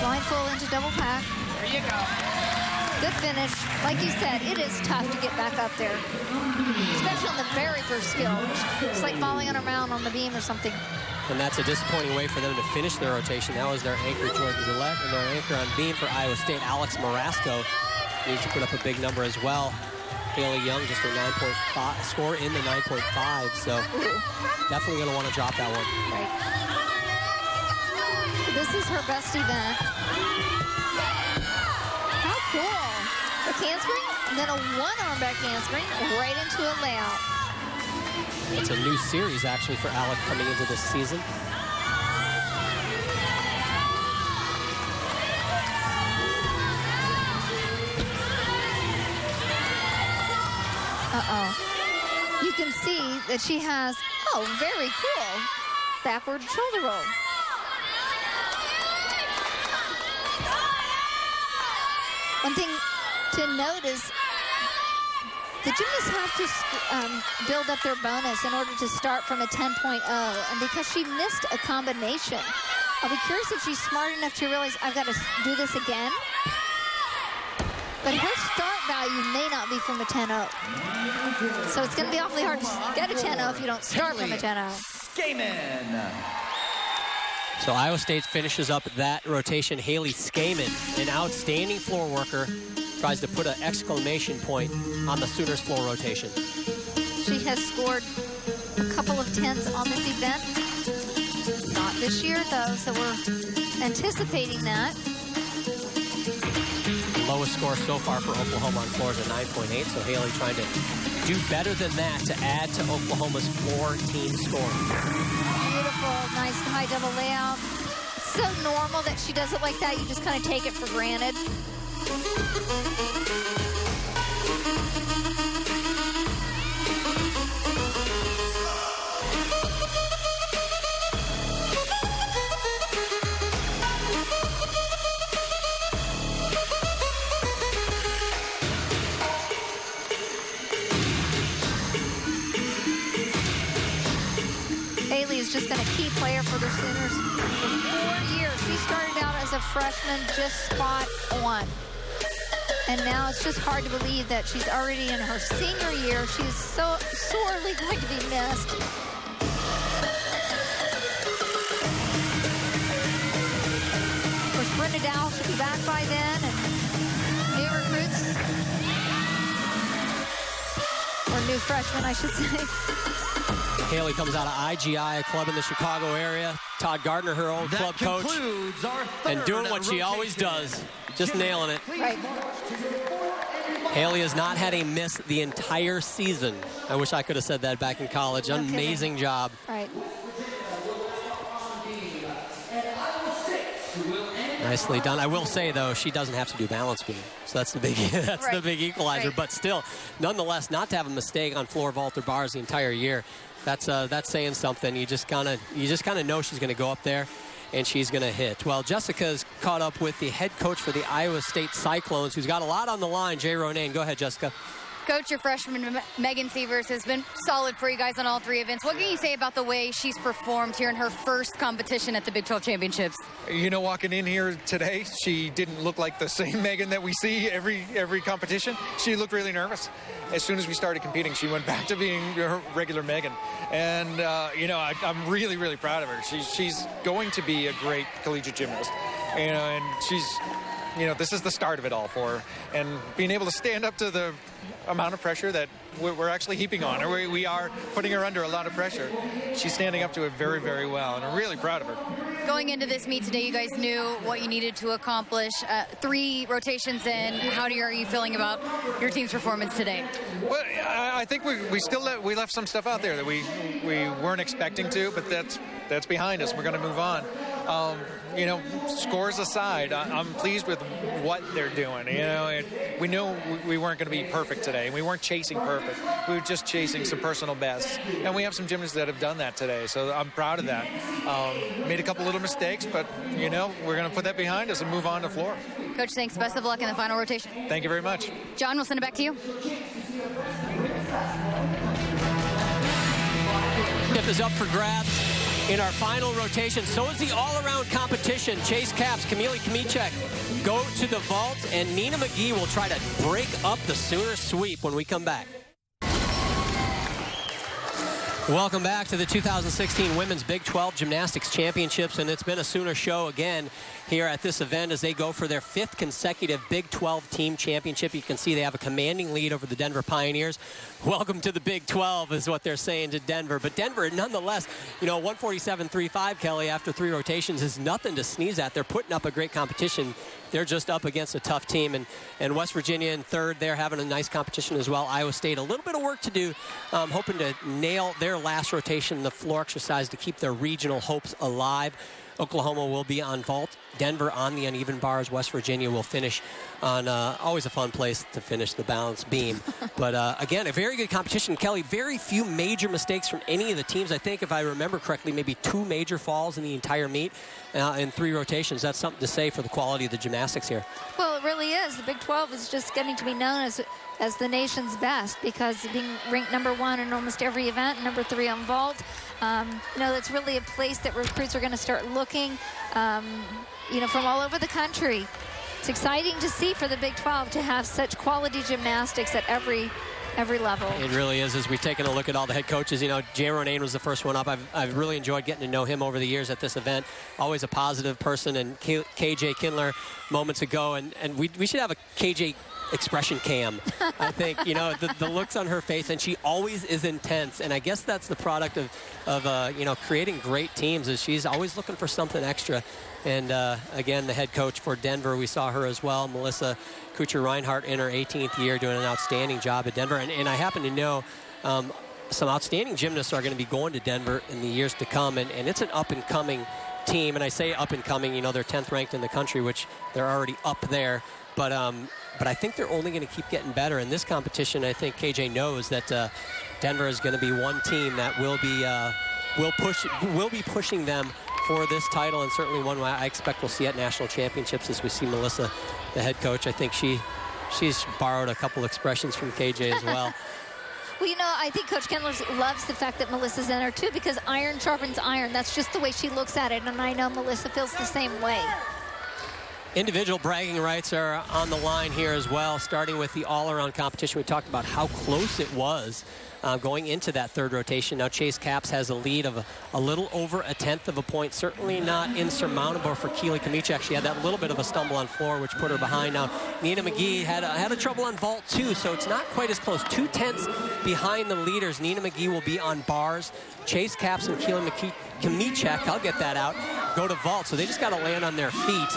Blind full into double pack. There you go. Good finish. Like you said, it is tough to get back up there, especially on the very first skill. It's like falling on a mound on the beam or something. And that's a disappointing way for them to finish their rotation. That was their anchor, Jordan Gillette, and their anchor on beam for Iowa State, Alex Marasco, needs to put up a big number as well. Haley Young, just her 9.5 score in the 9.5, so definitely going to want to drop that one. Right. This is her best event. How cool. The handspring, and then a one-arm back handspring right into a layout. It's a new series, actually, for Alec coming into this season. Uh-oh. You can see that she has, oh, very cool, backward shoulder roll. One thing to note is the gymnasts have to build up their bonus in order to start from a 10.0. And because she missed a combination, I'll be curious if she's smart enough to realize I've got to do this again. But her start value may not be from a 10.0. So it's going to be awfully hard to get a 10.0 if you don't start from a 10.0. Skaman. So Iowa State finishes up that rotation. Haley Skaman, an outstanding floor worker, tries to put an exclamation point on the Sooners floor rotation. She has scored a couple of 10s on this event. Not this year, though, so we're anticipating that. Lowest score so far for Oklahoma on floor is a 9.8, so Haley trying to do better than that to add to Oklahoma's floor team score. Beautiful, nice high double layout. It's so normal that she does it like that. You just kind of take it for granted. Haley is just been a key player for the Sooners for 4 years. She started out as a freshman, just spot on. And now it's just hard to believe that she's already in her senior year. She's so sorely going to be missed. Of course, Brenda Dowell should be back by then, and new recruits, or new freshmen, I should say. Haley comes out of IGI, a club in the Chicago area. Todd Gardner, her old club coach, and doing what she always does, just nailing it. Right. Haley has not had a miss the entire season. I wish I could have said that back in college. Okay. Amazing job. Right. Nicely done. I will say, though, she doesn't have to do balance beam. So that's the big the big equalizer. Right. But still, nonetheless, not to have a mistake on floor vault or bars the entire year, that's saying something. You just kind of know she's going to go up there and she's going to hit. Well, Jessica's caught up with the head coach for the Iowa State Cyclones, who's got a lot on the line. Jay Ronayne, go ahead, Jessica. Coach, your freshman, Megan Sievers, has been solid for you guys on all three events. What can you say about the way she's performed here in her first competition at the Big 12 Championships? You know, walking in here today, she didn't look like the same Megan that we see every competition. She looked really nervous. As soon as we started competing, she went back to being her regular Megan. And, I'm really, really proud of her. She's going to be a great collegiate gymnast. And she's this is the start of it all for her. And being able to stand up to the amount of pressure that we're actually heaping on her. We are putting her under a lot of pressure. She's standing up to it very, very well, and I'm really proud of her. Going into this meet today, you guys knew what you needed to accomplish. 3 rotations in. How are you feeling about your team's performance today? Well, I think we left some stuff out there that we weren't expecting to, but that's behind us. We're going to move on. Scores aside, I'm pleased with what they're doing. We knew we weren't going to be perfect today. We weren't chasing perfect. We were just chasing some personal bests. And we have some gymnasts that have done that today, so I'm proud of that. Made a couple little mistakes, but, we're going to put that behind us and move on to floor. Coach, thanks. Best of luck in the final rotation. Thank you very much. John, we'll send it back to you. Tip is up for grabs in our final rotation. So is the all-around competition. Chase Caps, Kamili Kmiecek go to the vault, and Nina McGee will try to break up the Sooner sweep when we come back. Welcome back to the 2016 Women's Big 12 Gymnastics Championships, and it's been a Sooner show again here at this event as they go for their 5th consecutive Big 12 team championship. You can see they have a commanding lead over the Denver Pioneers. Welcome to the Big 12 is what they're saying to Denver. But Denver, nonetheless, 147.35, Kelly, after 3 rotations is nothing to sneeze at. They're putting up a great competition. They're just up against a tough team. And West Virginia in 3rd, they're having a nice competition as well. Iowa State, a little bit of work to do, hoping to nail their last rotation, the floor exercise, to keep their regional hopes alive. Oklahoma will be on vault. Denver on the uneven bars. West Virginia will finish on always a fun place to finish the balance beam. But again, a very good competition. Kelly, very few major mistakes from any of the teams. I think, if I remember correctly, maybe 2 major falls in the entire meet in 3 rotations. That's something to say for the quality of the gymnastics here. Well, it really is. The Big 12 is just getting to be known as the nation's best, because being ranked #1 in almost every event, #3 on vault. That's really a place that recruits are going to start looking, from all over the country. It's exciting to see for the Big 12 to have such quality gymnastics at every level. It really is. As we've taken a look at all the head coaches, Jay Ronayne was the first one up. I've really enjoyed getting to know him over the years at this event. Always a positive person. And KJ Kindler moments ago, and we should have a KJ expression cam. I think, the looks on her face, and she always is intense. And I guess that's the product of creating great teams, is she's always looking for something extra. And again, the head coach for Denver, we saw her as well, Melissa Kuchar-Reinhardt, in her 18th year, doing an outstanding job at Denver. And I happen to know some outstanding gymnasts are going to be going to Denver in the years to come. And it's an up-and-coming team. And I say up-and-coming, they're 10th ranked in the country, which they're already up there. But I think they're only going to keep getting better. In this competition, I think KJ knows that Denver is going to be one team that will be pushing them for this title, and certainly one I expect we'll see at national championships as we see Melissa, the head coach. I think she's borrowed a couple expressions from KJ as well. Well, I think Coach Kindler loves the fact that Melissa's in her, too, because iron sharpens iron. That's just the way she looks at it, and I know Melissa feels the same way. Individual bragging rights are on the line here as well, starting with the all-around competition. We talked about how close it was going into that 3rd rotation. Now Chase Caps has a lead of a little over 1/10 of a point. Certainly not insurmountable for Kamili Kmiecek. She had that little bit of a stumble on floor, which put her behind. Now Nina McGee had a trouble on vault too, so it's not quite as close. 2/10 behind the leaders. Nina McGee will be on bars. Chase Caps and Kamili Kmiecek, I'll get that out, go to vault. So they just got to land on their feet.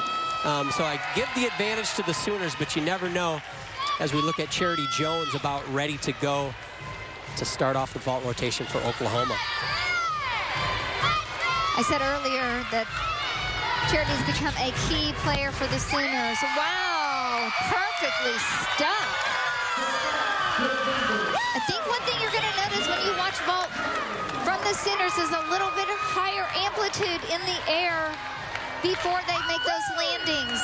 So I give the advantage to the Sooners, but you never know, as we look at Charity Jones about ready to go to start off the vault rotation for Oklahoma. I said earlier that Charity's become a key player for the Sooners. Wow, perfectly stuck. I think one thing you're going to notice when you watch vault from the Sooners is a little bit higher amplitude in the air before they make those landings.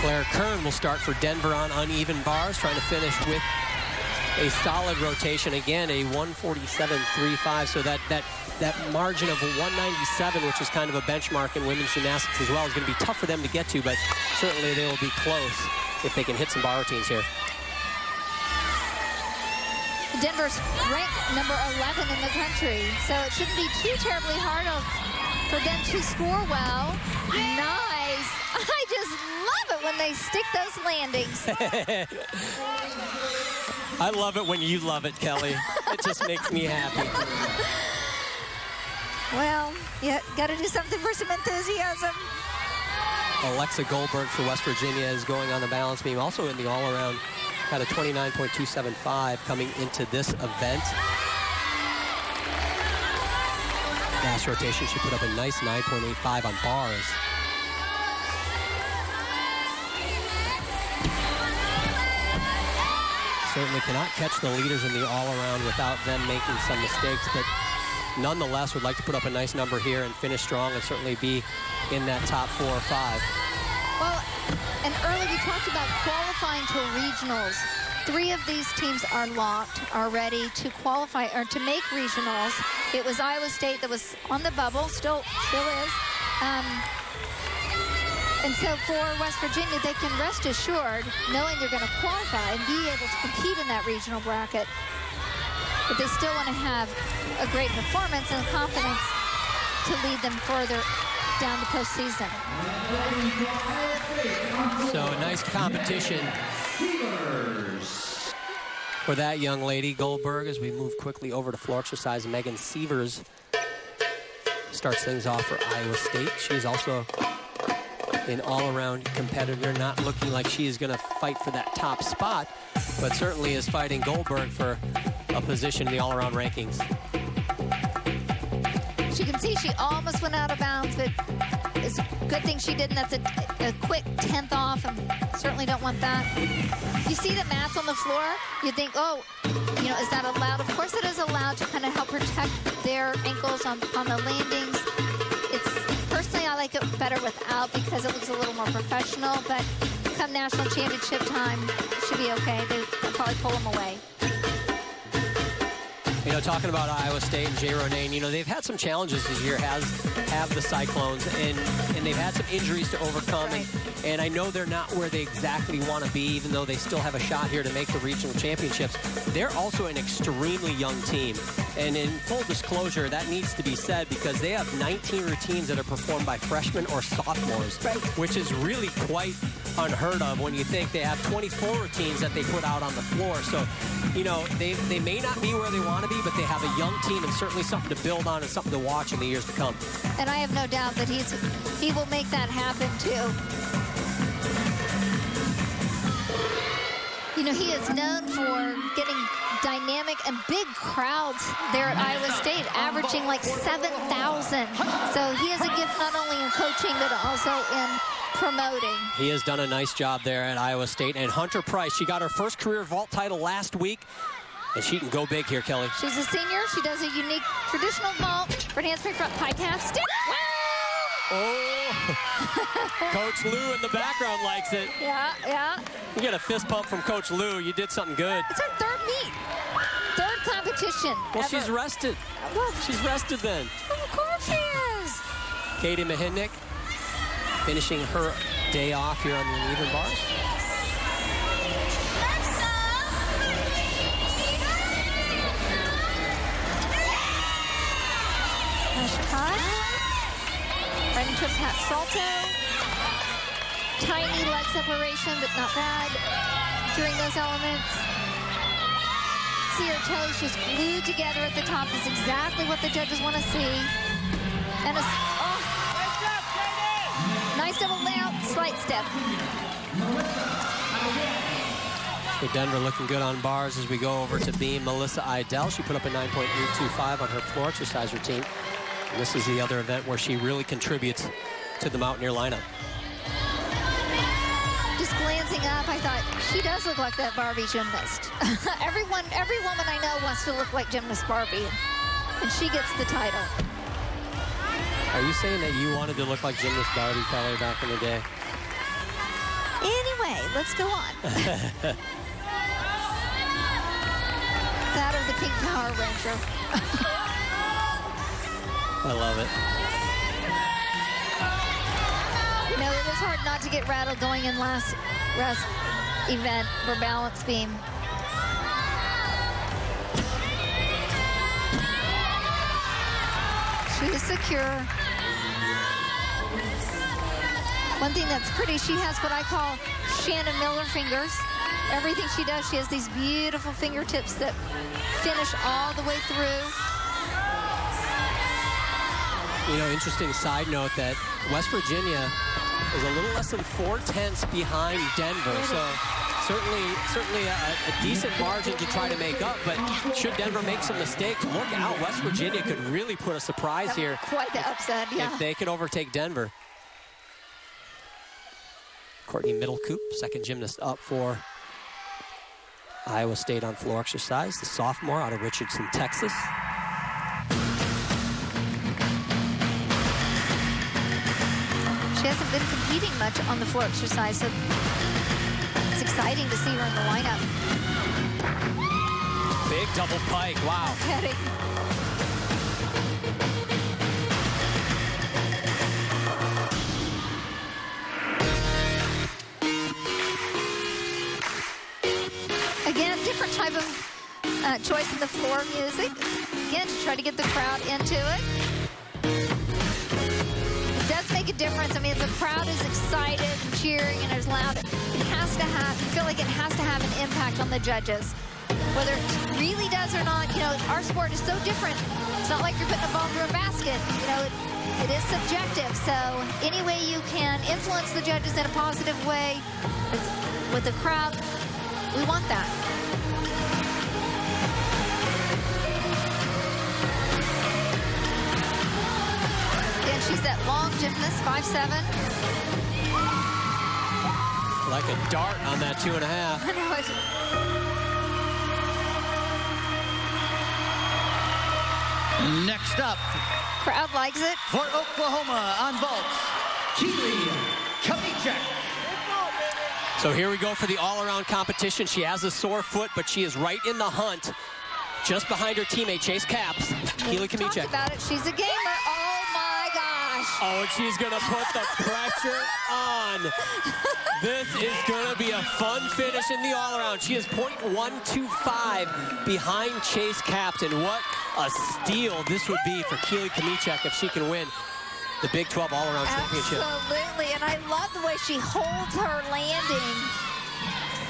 Claire Kern will start for Denver on uneven bars, trying to finish with a solid rotation. Again, a 147.35, so that margin of a 197, which is kind of a benchmark in women's gymnastics as well, is going to be tough for them to get to, but certainly they will be close if they can hit some bar routines here. Denver's ranked number 11 in the country, so it shouldn't be too terribly hard for them to score well. Nice. when they stick those landings. I love it when you love it, Kelly. It just makes me happy. Well, you got to do something for some enthusiasm. Alexa Goldberg for West Virginia is going on the balance beam. Also in the all-around, had a 29.275 coming into this event. Last rotation, she put up a nice 9.85 on bars. Certainly cannot catch the leaders in the all-around without them making some mistakes, but nonetheless would like to put up a nice number here and finish strong and certainly be in that top 4 or 5. Well, and earlier we talked about qualifying to regionals. 3 of these teams are locked, are ready to qualify or to make regionals. It was Iowa State that was on the bubble, still is. And so for West Virginia, they can rest assured knowing they're going to qualify and be able to compete in that regional bracket. But they still want to have a great performance and confidence to lead them further down the postseason. So a nice competition for that young lady, Goldberg, as we move quickly over to floor exercise. Megan Sievers starts things off for Iowa State. She's also an all-around competitor, not looking like she is going to fight for that top spot, but certainly is fighting Goldberg for a position in the all-around rankings. As you can see, she almost went out of bounds, but it's a good thing she didn't. That's a quick 10th off, and certainly don't want that. You see the mats on the floor, you think, oh, you know, is that allowed? Of course it is allowed to kind of help protect their ankles on the landings. Personally, I like it better without because it looks a little more professional, but come national championship time, it should be okay. They'll probably pull them away. You know, talking about Iowa State and Jay Ronayne, you know, they've had some challenges this year, have the Cyclones, and they've had some injuries to overcome, right. and I know they're not where they exactly want to be, even though they still have a shot here to make the regional championships. They're also an extremely young team, and in full disclosure, that needs to be said because they have 19 routines that are performed by freshmen or sophomores, right. which is really quite unheard of when you think they have 24 routines that they put out on the floor. So, you know, they may not be where they want to be, but they have a young team and certainly something to build on and something to watch in the years to come. And I have no doubt that he will make that happen too. You know, he is known for getting dynamic and big crowds there at Iowa State, averaging like 7,000. So he has a gift not only in coaching, but also in promoting. He has done a nice job there at Iowa State. And Hunter Price, she got her first career vault title last week, and she can go big here, Kelly. She's a senior. She does a unique traditional vault for handspring front pike half stick. Oh, Coach Lou in the background likes it. Yeah. You get a fist pump from Coach Lou. You did something good. It's her third meet. Third competition. Well, ever. she's rested. Well, She's rested then. of course she is. Katie Mahinnick finishing her day off here on the uneven bars. Right into a Pat Salto. Tiny leg separation, but not bad during those elements. See her toes just glued together at the top is exactly what the judges want to see. And a nice double layout, slight step. So Denver looking good on bars as we go over to beam. Melissa Idell, she put up a 9.825 on her floor exercise routine. And this is the other event where she really contributes to the Mountaineer lineup. Just glancing up, I thought, she does look like that Barbie gymnast. Every woman I know wants to look like Gymnast Barbie, and she gets the title. Are you saying that you wanted to look like Gymnast Barbie, Kelly, back in the day? Anyway, let's go on. That or the Pink Power Ranger. I love it. You know, it was hard not to get rattled going in last event for balance beam. She is secure. One thing that's pretty, she has what I call Shannon Miller fingers. Everything she does, she has these beautiful fingertips that finish all the way through. You know, interesting side note that West Virginia is a little less than 4/10 behind Denver. So certainly a decent margin to try to make up. But should Denver make some mistakes, look out. West Virginia could really put a surprise here. Quite the upset, yeah. If they could overtake Denver. Courtney Middlecoop, second gymnast up for Iowa State on floor exercise. The sophomore out of Richardson, Texas. She hasn't been competing much on the floor exercise, so it's exciting to see her in the lineup. Big double pike, wow. No kidding. Again, different type of choice in the floor music. Again, to try to get the crowd into it. It does make a difference. I mean, if the crowd is excited and cheering and is loud, it has to have, I feel like it has to have an impact on the judges. Whether it really does or not, you know, our sport is so different. It's not like you're putting a ball through a basket. You know, it is subjective. So any way you can influence the judges in a positive way with the crowd, we want that. Again, she's that long gymnast, 5'7". Like a dart on that 2.5. I know it. Next up, Crowd likes it. for Oklahoma on vaults, Keely Kamicek. So here we go for the all-around competition. She has a sore foot, but she is right in the hunt, just behind her teammate, Chase Capps. Keely Kamicek. Talked about it. She's a gamer. Oh, my gosh. Oh, and she's going to put the pressure on. This is going to be a fun finish in the all-around. She is .125 behind Chase Capps, and what a steal this would be for Keely Kamicek if she can win the Big 12 all-around championship. Absolutely, and I love the way she holds her landing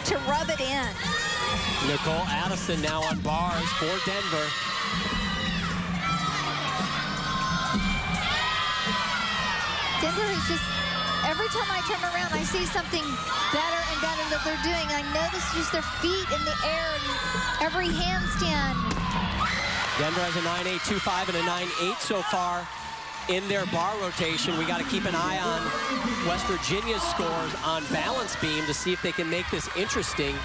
to rub it in. Nicole Addison now on bars for Denver. Denver is just, every time I turn around, I see something better and better that they're doing. I notice just their feet in the air and every handstand. Denver has a 9.825 and a 9.8 so far in their bar rotation. We got to keep an eye on West Virginia's scores on balance beam to see if they can make this interesting.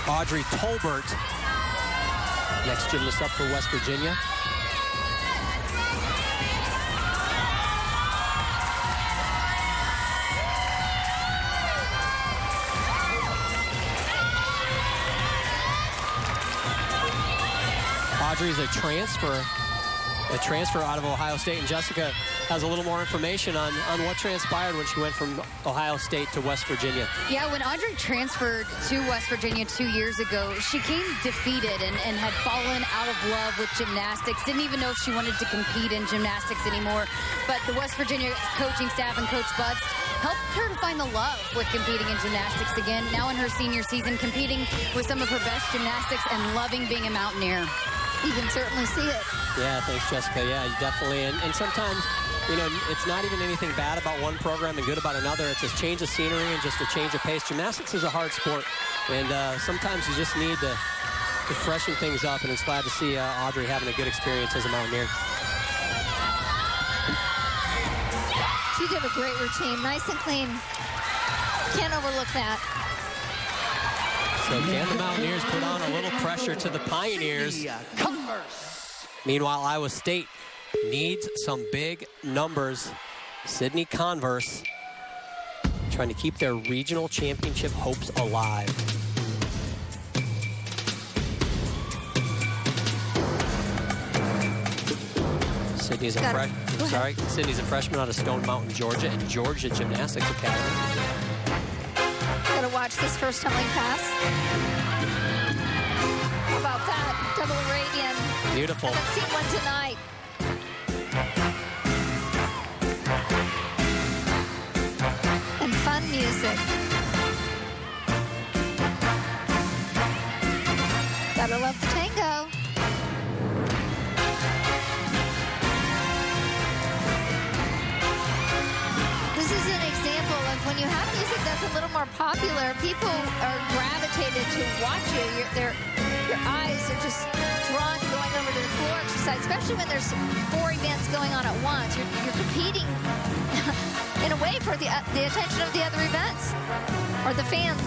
Audrey Tolbert, next gymnast up for West Virginia. Audrey's a transfer out of Ohio State, and Jessica has a little more information on what transpired when she went from Ohio State to West Virginia. Yeah, when Audrey transferred to West Virginia 2 years ago, she came defeated and had fallen out of love with gymnastics. Didn't even know if she wanted to compete in gymnastics anymore. But the West Virginia coaching staff and Coach Butts helped her to find the love with competing in gymnastics again. Now in her senior season, competing with some of her best gymnastics and loving being a mountaineer. You can certainly see it. Yeah, thanks, Jessica. Yeah, definitely. And sometimes, you know, it's not even anything bad about one program and good about another. It's a change of scenery and just a change of pace. Gymnastics is a hard sport, and sometimes you just need to freshen things up, and it's glad to see Audrey having a good experience as a mountaineer. She did a great routine, nice and clean. Can't overlook that. So can the Mountaineers put on a little pressure to the Pioneers? Meanwhile, Iowa State needs some big numbers. Sydney Converse trying to keep their regional championship hopes alive. Sydney's a freshman out of Stone Mountain, Georgia, and Georgia Gymnastics Academy. Gotta watch this first tumbling pass. How about that? Double Arabian. Beautiful. Haven't seen one tonight. music. Gotta love the tango. This is an example of when you have music that's a little more popular, people are gravitated to watch you. Your eyes are just drawn to going over to the floor exercise, especially when there's 4 events going on at once. You're competing in a way for the attention of the other events or the fans.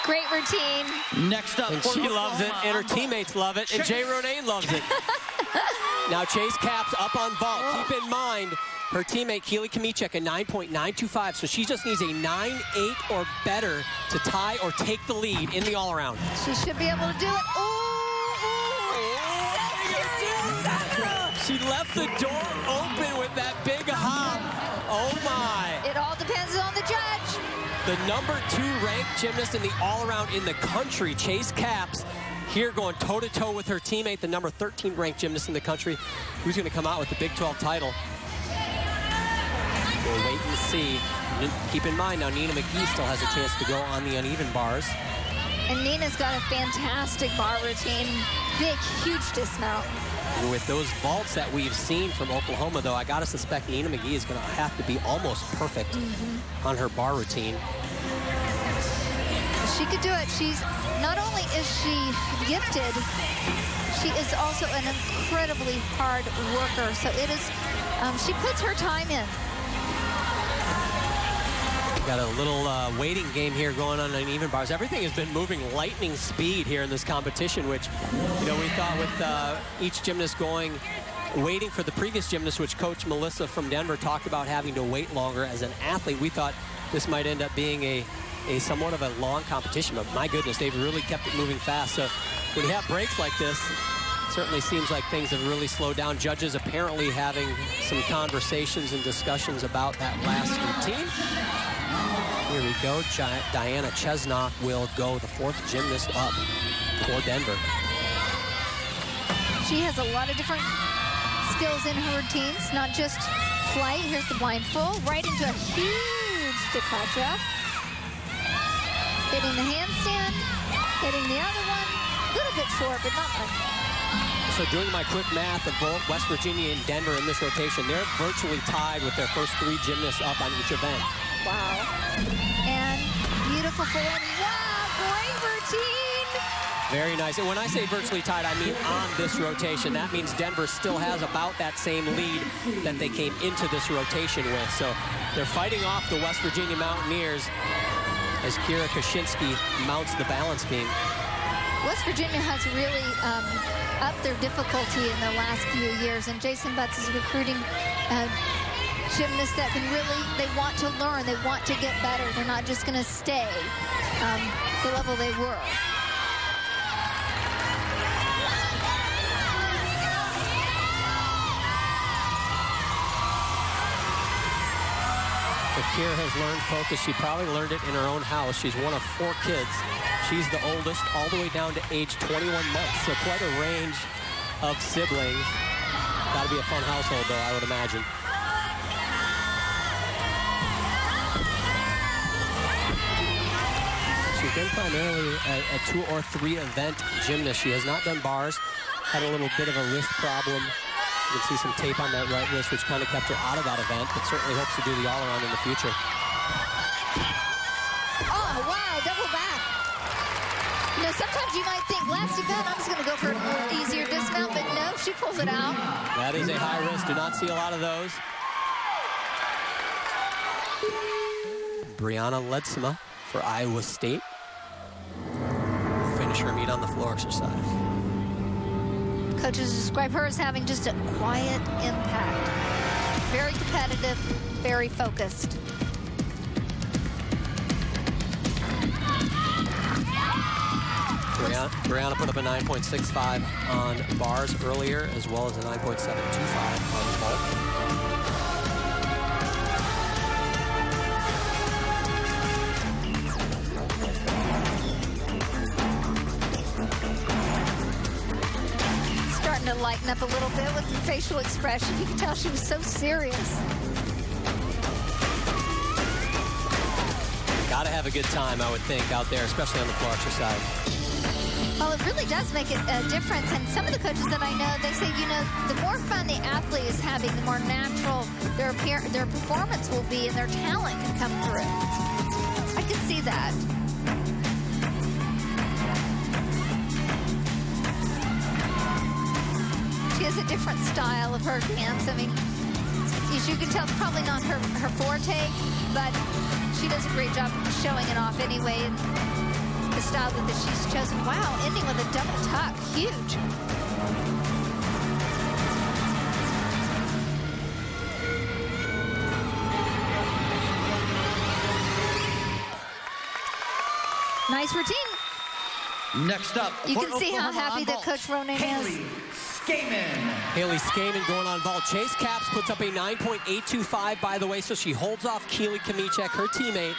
Great routine. Next up, and she loves it, and her teammates love it, and Jay Rodane loves it. Now Chase Capps up on vault. Keep in mind, her teammate Keely Kamichek a 9.925, so she just needs a 9.8 or better to tie or take the lead in the all-around. She should be able to do it. She left the door open with that big hop. Oh my. It all depends on the judge. The number 2 ranked gymnast in the all-around in the country, Chase Capps, here going toe-to-toe with her teammate, the number 13 ranked gymnast in the country, who's going to come out with the Big 12 title. We'll wait and see. Keep in mind now, Nina McGee still has a chance to go on the uneven bars. And Nina's got a fantastic bar routine. Big, huge dismount. With those vaults that we've seen from Oklahoma, though, I got to suspect Nina McGee is going to have to be almost perfect on her bar routine. She could do it. Not only is she gifted, she is also an incredibly hard worker. So it is, she puts her time in. Got a little waiting game here going on uneven bars. Everything has been moving lightning speed here in this competition, which, you know, we thought with each gymnast waiting for the previous gymnast, which Coach Melissa from Denver talked about having to wait longer as an athlete. We thought this might end up being a somewhat of a long competition, but my goodness, they've really kept it moving fast. So when you have breaks like this, it certainly seems like things have really slowed down. Judges apparently having some conversations and discussions about that last routine. Here we go. Diana Chesnock will go, the 4th gymnast up for Denver. She has a lot of different skills in her routines, not just flight. Here's the blindfold, right into a huge staccato. Hitting the handstand, hitting the other one. A little bit short, but not much. So doing my quick math of both West Virginia and Denver in this rotation, they're virtually tied with their first 3 gymnasts up on each event. Wow. And beautiful form. Wow, great routine. Very nice. And when I say virtually tied, I mean on this rotation. That means Denver still has about that same lead that they came into this rotation with. So they're fighting off the West Virginia Mountaineers as Kira Kaczynski mounts the balance beam. West Virginia has really upped their difficulty in the last few years, and Jason Butts is recruiting gymnasts that can really, they want to learn, they want to get better. They're not just going to stay the level they were. If Kira has learned focus, she probably learned it in her own house. She's one of 4 kids. She's the oldest, all the way down to age 21 months. So quite a range of siblings. Got to be a fun household, though, I would imagine. She's been primarily a 2 or 3 event gymnast. She has not done bars. Had a little bit of a wrist problem. You can see some tape on that right wrist, which kind of kept her out of that event, but certainly hopes to do the all-around in the future. Oh, wow, double back. You know, sometimes you might think, last event, I'm just going to go for an easier dismount, but no, she pulls it out. That is a high risk. Do not see a lot of those. Brianna Ledsma for Iowa State will finish her meet on the floor exercise. Coaches describe her as having just a quiet impact. Very competitive, very focused. Brianna put up a 9.65 on bars earlier, as well as a 9.725 on vault. Starting to lighten up a little bit with the facial expression. You can tell she was so serious. Got to have a good time, I would think, out there, especially on the floor exercise. Well, it really does make a difference. And some of the coaches that I know, they say, you know, the more fun the athlete is having, the more natural their performance will be and their talent can come through. I can see that. She has a different style of her dance. I mean, as you can tell, it's probably not her forte, but she does a great job showing it off anyway. And the style that she's chosen. Wow, ending with a double tuck. Huge. Nice routine. Next up, you can see how happy that Coach Ronan is. Haley Skaman going on vault. Chase Caps puts up a 9.825, by the way, so she holds off Keely Kamichek, her teammate.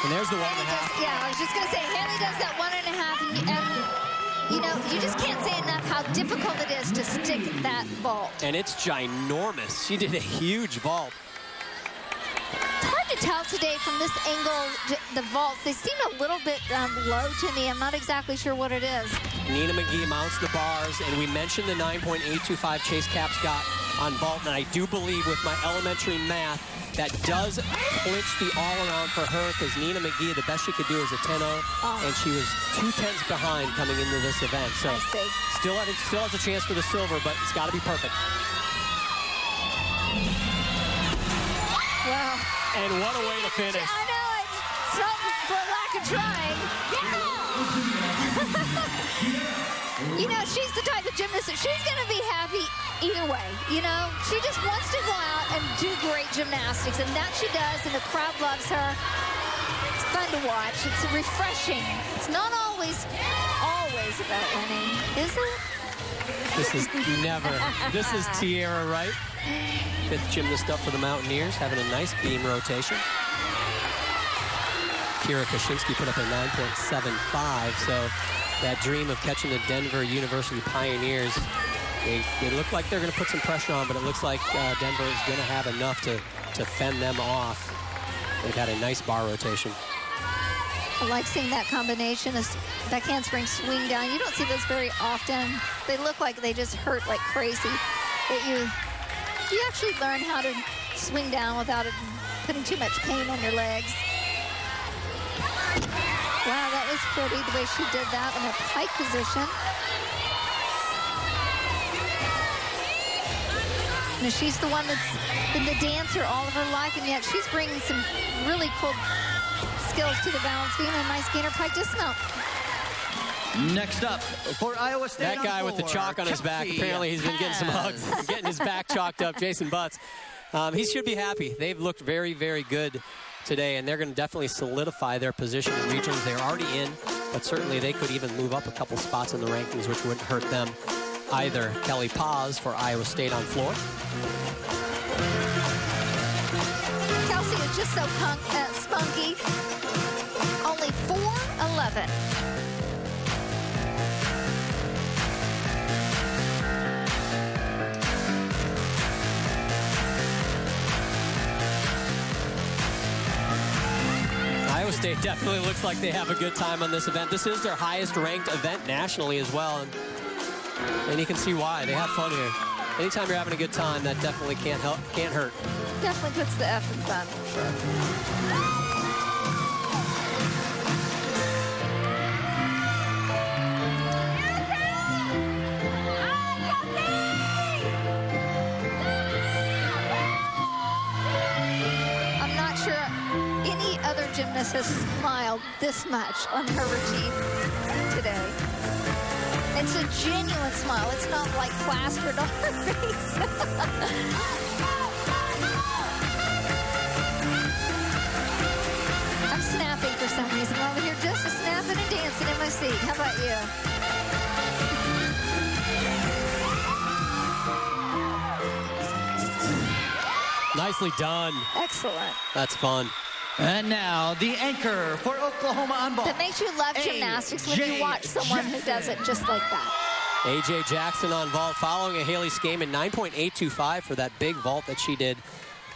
And there's the 1.5. Yeah, I was just going to say, Haley does that 1.5, and you know, you just can't say enough how difficult it is to stick that vault. And it's ginormous. She did a huge vault. It's hard to tell today from this angle, the vaults. They seem a little bit low to me. I'm not exactly sure what it is. Nina McGee mounts the bars, and we mentioned the 9.825 Chase Caps got on vault, and I do believe with my elementary math, that does clinch the all-around for her, because Nina McGee, the best she could do is a 10-0, and she was 2 tenths behind coming into this event. So still has a chance for the silver, but it's got to be perfect. Wow. And what a way to finish. I know it. It's not for lack of trying. You know, she's the type of gymnast that she's going to be happy either way. You know, she just wants to go out and do great gymnastics, and that she does, and the crowd loves her. It's fun to watch. It's refreshing. It's not always about winning, is it? This is never. This is Tierra Wright, 5th gymnast up for the Mountaineers, having a nice beam rotation. Kira Kaczynski put up a 9.75, so that dream of catching the Denver University Pioneers, they look like they're going to put some pressure on, but it looks like Denver is going to have enough to fend them off. They've had a nice bar rotation. I like seeing that combination, that handspring swing down. You don't see this very often. They look like they just hurt like crazy. But you actually learn how to swing down without it putting too much pain on your legs. Wow, that was pretty, the way she did that in a tight position. Now, she's the one that's been the dancer all of her life, and yet she's bringing some really cool skills to the balance beam and nice gainer pike dismount. Next up, for Iowa State. That guy with the chalk on his back, apparently he's been getting some hugs, getting his back chalked up, Jason Butts. He should be happy. They've looked very, very good today, and they're going to definitely solidify their position in regions they're already in, but certainly they could even move up a couple spots in the rankings, which wouldn't hurt them either. Kelly Paz for Iowa State on floor. Kelsey is just so spunky. Only 4'11". Iowa State definitely looks like they have a good time on this event. This is their highest ranked event nationally as well, and you can see why. They have fun here. Anytime you're having a good time, that definitely can't hurt. Definitely puts the F in fun, for sure. Gymnast has smiled this much on her routine today. It's a genuine smile. It's not like plastered on her face. I my seat. How about you? Nicely done. Excellent. That's fun. And now the anchor for Oklahoma on vault. That makes you love gymnastics when you watch someone who does it just like that. A.J. Jackson on vault, following a Haley Skaman 9.825 for that big vault that she did.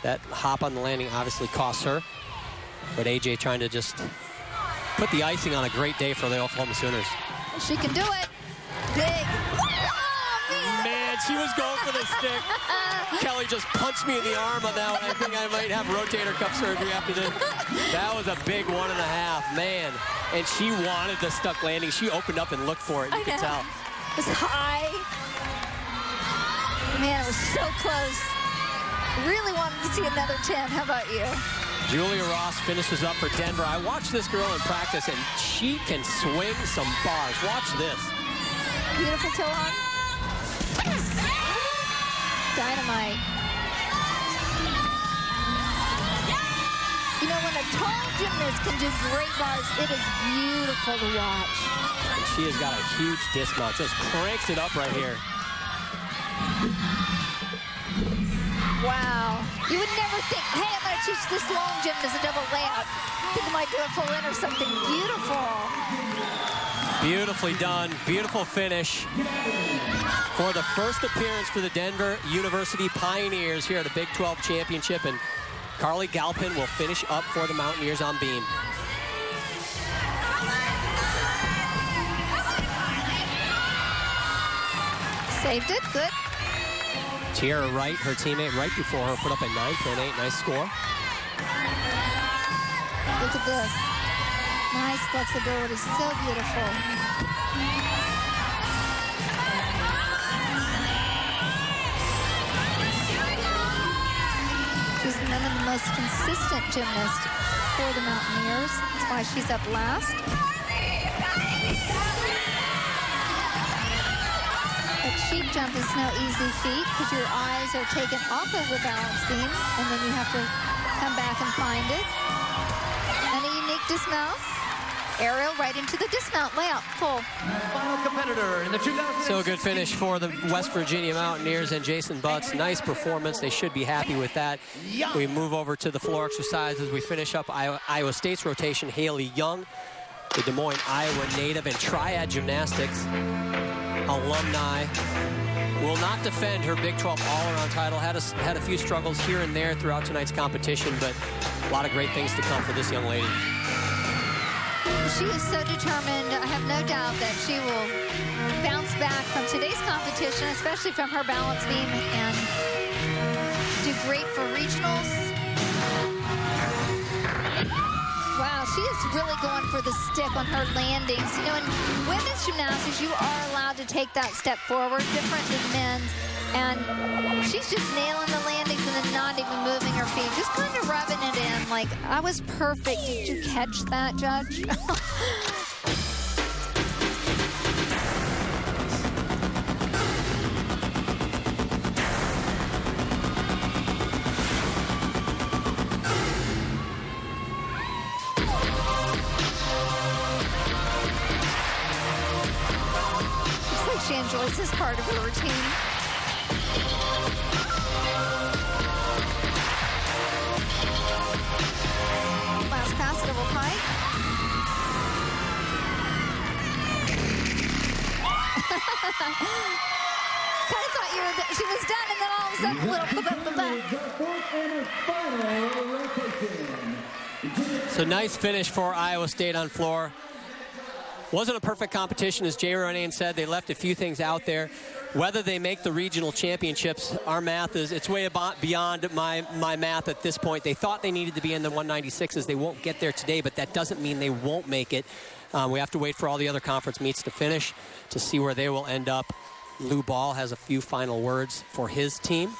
That hop on the landing obviously cost her. But A.J. trying to just put the icing on a great day for the Oklahoma Sooners. She can do it. Big. Man, she was going for the stick. Kelly just punched me in the arm on that one. I think I might have rotator cuff surgery after this. That was a big 1.5, man. And she wanted the stuck landing. She opened up and looked for it. You could tell. It was high. Man, it was so close. Really wanted to see another 10. How about you? Julia Ross finishes up for Denver. I watched this girl in practice, and she can swing some bars. Watch this. Beautiful toe on. Dynamite. You know, when a tall gymnast can do great bars, it is beautiful to watch. And she has got a huge dismount. Just cranks it up right here. Wow. You would never think, hey, I'm going to teach this long gymnast a double layup. I think I might do a full in or something. Beautiful. Beautifully done. Beautiful finish for the first appearance for the Denver University Pioneers here at a Big 12 championship. And Carly Galpin will finish up for the Mountaineers on beam. Saved it. Good. Tiara Wright, her teammate right before her, put up a 9.8. Nice score. Look at this. Nice flexibility. So beautiful. She's one of the most consistent gymnasts for the Mountaineers. That's why she's up last. But sheep jump is no easy feat because your eyes are taken off of the balance beam and then you have to come back and find it. And a unique dismount. Aerial right into the dismount layout. Full. Final competitor in the 2000. So a good finish for the West Virginia Mountaineers and Jason Butts. Nice performance. They should be happy with that. We move over to the floor exercises. We finish up Iowa State's rotation. Haley Young, the Des Moines, Iowa native and triad gymnastics alumni, will not defend her Big 12 all-around title. Had a few struggles here and there throughout tonight's competition, but a lot of great things to come for this young lady. She is so determined. I have no doubt that she will bounce back from today's competition, especially from her balance beam, and do great for regionals. Wow, she is really going for the stick on her landings. You know, in women's gymnastics, you are allowed to take that step forward, different than men's. And she's just nailing the landings and then not even moving her feet, just kind of rubbing it in. Like, I was perfect. Did you catch that, Judge? Looks like she enjoys this part of her routine. Last pass, double pike. Kind of thought she was done, and then all of a sudden, little So nice finish for Iowa State on floor. Wasn't a perfect competition, as Jay Ronayne said. They left a few things out there. Whether they make the regional championships, our math is, it's way beyond my math at this point. They thought they needed to be in the 196s. They won't get there today, but that doesn't mean they won't make it. We have to wait for all the other conference meets to finish to see where they will end up. Lou Ball has a few final words for his team.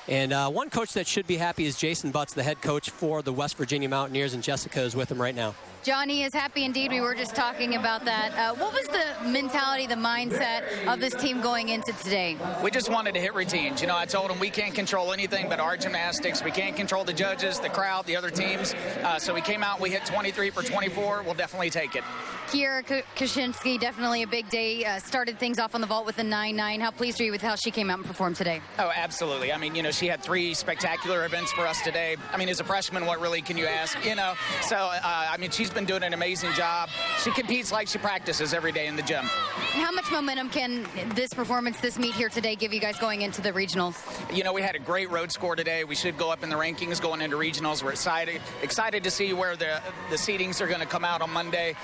And one coach that should be happy is Jason Butts, the head coach for the West Virginia Mountaineers, and Jessica is with him right now. Johnny is happy indeed. We were just talking about that. What was the mentality, the mindset of this team going into today? We just wanted to hit routines. You know, I told them we can't control anything but our gymnastics. We can't control the judges, the crowd, the other teams. So we came out, we hit 23 for 24. We'll definitely take it. Kiera Kaczynski, definitely a big day. Started things off on the vault with a 9-9. How pleased are you with how she came out and performed today? Oh, absolutely. I mean, you know, she had 3 spectacular events for us today. I mean, as a freshman, what really can you ask? You know, so, I mean, she's been doing an amazing job. She competes like she practices every day in the gym. And how much momentum can this performance, this meet here today, give you guys going into the regionals? You know, we had a great road score today. We should go up in the rankings going into regionals. We're excited to see where the seedings are going to come out on Monday.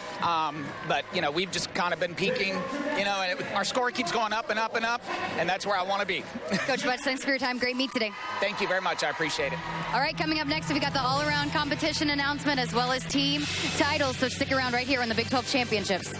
But, you know, we've just kind of been peaking, you know, and our score keeps going up and up and up, and that's where I want to be. Coach Butch, thanks for your time. Great meet today. Thank you very much. I appreciate it. All right, coming up next, we got the all-around competition announcement as well as team titles, so stick around right here on the Big 12 Championships.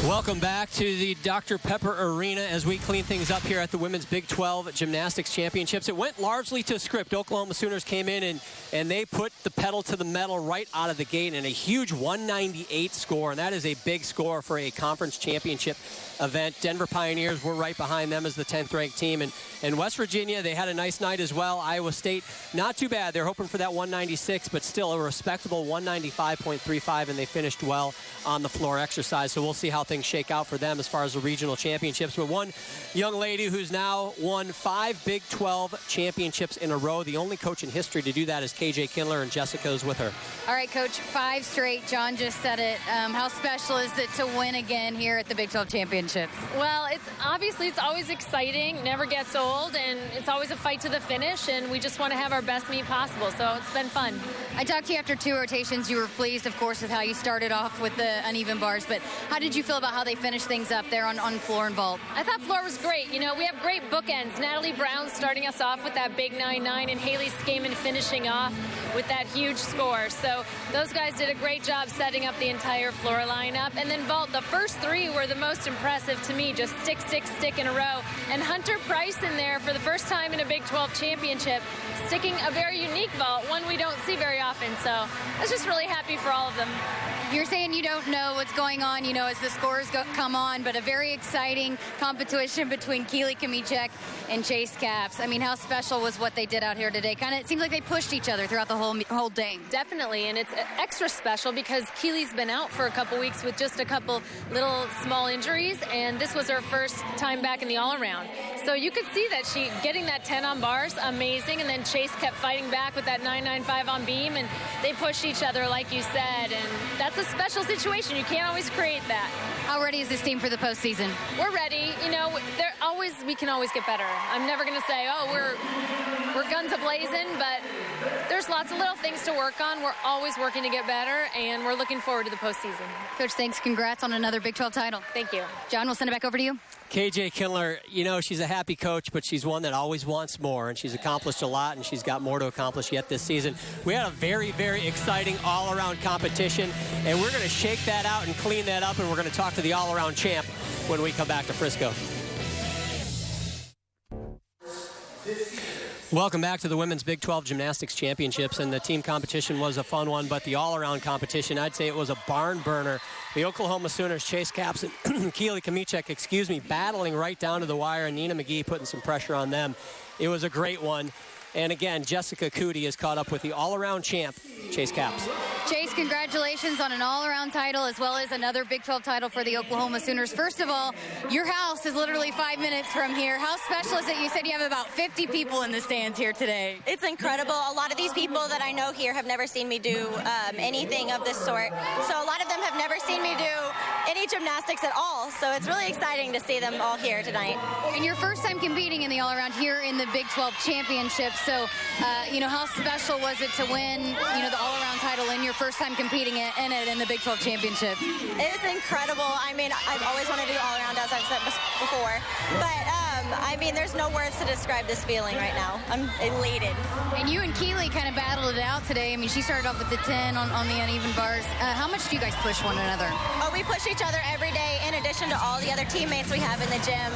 Welcome back to the Dr. Pepper Arena as we clean things up here at the Women's Big 12 Gymnastics Championships. It went largely to script. Oklahoma Sooners came in and they put the pedal to the metal right out of the gate in a huge 198 score, and that is a big score for a conference championship event. Denver Pioneers were right behind them as the 10th ranked team, and West Virginia, they had a nice night as well. Iowa State, not too bad. They're hoping for that 196, but still a respectable 195.35, and they finished well on the floor exercise. So we'll see how things shake out for them as far as the regional championships. But one young lady who's now won 5 Big 12 championships in a row, the only coach in history to do that is KJ Kindler, and Jessica's with her. All right, Coach, 5 straight. John just said it. How special is it to win again here at the Big 12 Championships? Well, it's always exciting, never gets old, and it's always a fight to the finish, and we just want to have our best meet possible, so it's been fun. I talked to you after 2 rotations. You were pleased, of course, with how you started off with the uneven bars, but how did you feel about how they finished things up there on floor and vault? I thought floor was great. You know, we have great bookends. Natalie Brown starting us off with that big 9-9, and Haley Skaman finishing off with that huge score. So those guys did a great job setting up the entire floor lineup. And then vault, the first 3 were the most impressive to me, just stick, stick, stick in a row. And Hunter Price in there for the first time in a Big 12 championship, sticking a very unique vault, one we don't see very often. So I was just really happy for all of them. You're saying you don't know what's going on, you know, as the scores come on, but a very exciting competition between Keely Kamichek and Chase Caps. I mean, how special was what they did out here today? It seems like they pushed each other throughout the whole day. Definitely, and it's extra special because Keely's been out for a couple weeks with just a couple little small injuries, and this was her first time back in the all-around. So you could see that she getting that 10 on bars, amazing, and then Chase kept fighting back with that 995 on beam, and they pushed each other, like you said, and that's a special situation. You can't always create that. How ready is this team for the postseason? We're ready. You know, we can always get better. I'm never going to say, oh, we're guns a-blazing, but there's lots of little things to work on. We're always working to get better, and we're looking forward to the postseason. Coach, thanks. Congrats on another Big 12 title. Thank you. John, we'll send it back over to you. KJ Kindler, you know, she's a happy coach, but she's one that always wants more, and she's accomplished a lot, and she's got more to accomplish yet this season. We had a very, very exciting all-around competition, and we're going to shake that out and clean that up, and we're going to talk to the all-around champ when we come back to Frisco. Welcome back to the Women's Big 12 Gymnastics Championships, and the team competition was a fun one, but the all-around competition, I'd say it was a barn burner. The Oklahoma Sooners, Chase Caps and Keely Kamichek, battling right down to the wire, and Nina McGee putting some pressure on them. It was a great one. And again, Jessica Cootie is caught up with the all-around champ, Chase Caps. Chase, congratulations on an all-around title as well as another Big 12 title for the Oklahoma Sooners. First of all, your house is literally 5 minutes from here. How special is it? You said you have about 50 people in the stands here today. It's incredible. A lot of these people that I know here have never seen me do anything of this sort. So a lot of them have never seen me do any gymnastics at all. So it's really exciting to see them all here tonight. And your first time competing in the all-around here in the Big 12 Championships. So, you know, how special was it to win, you know, the all-around title in your first time competing in it in the Big 12 Championship? It's incredible. I mean, I've always wanted to do all-around, as I've said before. But, I mean, there's no words to describe this feeling right now. I'm elated. And you and Keely kind of battled it out today. I mean, she started off with the 10 on the uneven bars. How much do you guys push one another? Oh, we push each other every day, in addition to all the other teammates we have in the gym.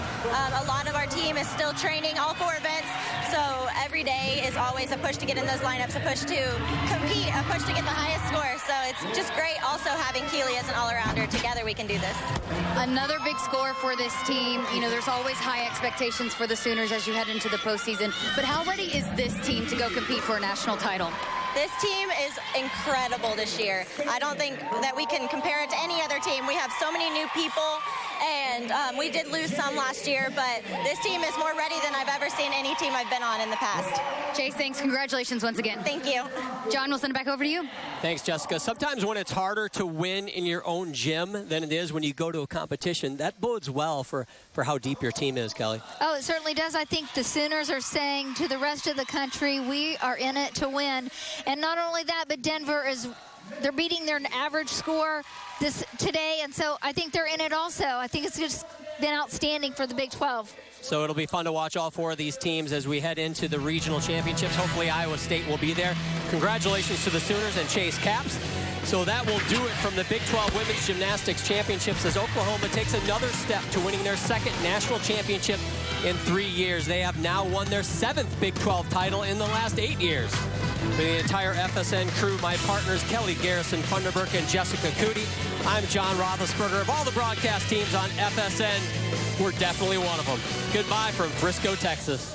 A lot of our team is still training all 4 events, So every day is always a push to get in those lineups, a push to compete, a push to get the highest score. So it's just great also having Keely as an all-arounder. Together we can do this. Another big score for this team. You know, there's always high expectations for the Sooners as you head into the postseason. But how ready is this team to go compete for a national title? This team is incredible this year. I don't think that we can compare it to any other team. We have so many new people, and we did lose some last year, but this team is more ready than I've ever seen any team I've been on in the past. Chase, thanks. Congratulations once again. Thank you. John, we'll send it back over to you. Thanks, Jessica. Sometimes when it's harder to win in your own gym than it is when you go to a competition, that bodes well for how deep your team is, Kelly. Oh, it certainly does. I think the Sooners are saying to the rest of the country, we are in it to win. And not only that, but Denver they're beating their average score today, and so I think they're in it also. I think it's just been outstanding for the Big 12. So it'll be fun to watch all four of these teams as we head into the regional championships. Hopefully Iowa State will be there. Congratulations to the Sooners and Chase Caps. So that will do it from the Big 12 Women's Gymnastics Championships as Oklahoma takes another step to winning their second national championship in 3 years. They have now won their 7th Big 12 title in the last 8 years. For the entire FSN crew, my partners Kelly Garrison, Funderburk, and Jessica Cootie, I'm John Roethlisberger. Of all the broadcast teams on FSN, we're definitely one of them. Goodbye from Frisco, Texas.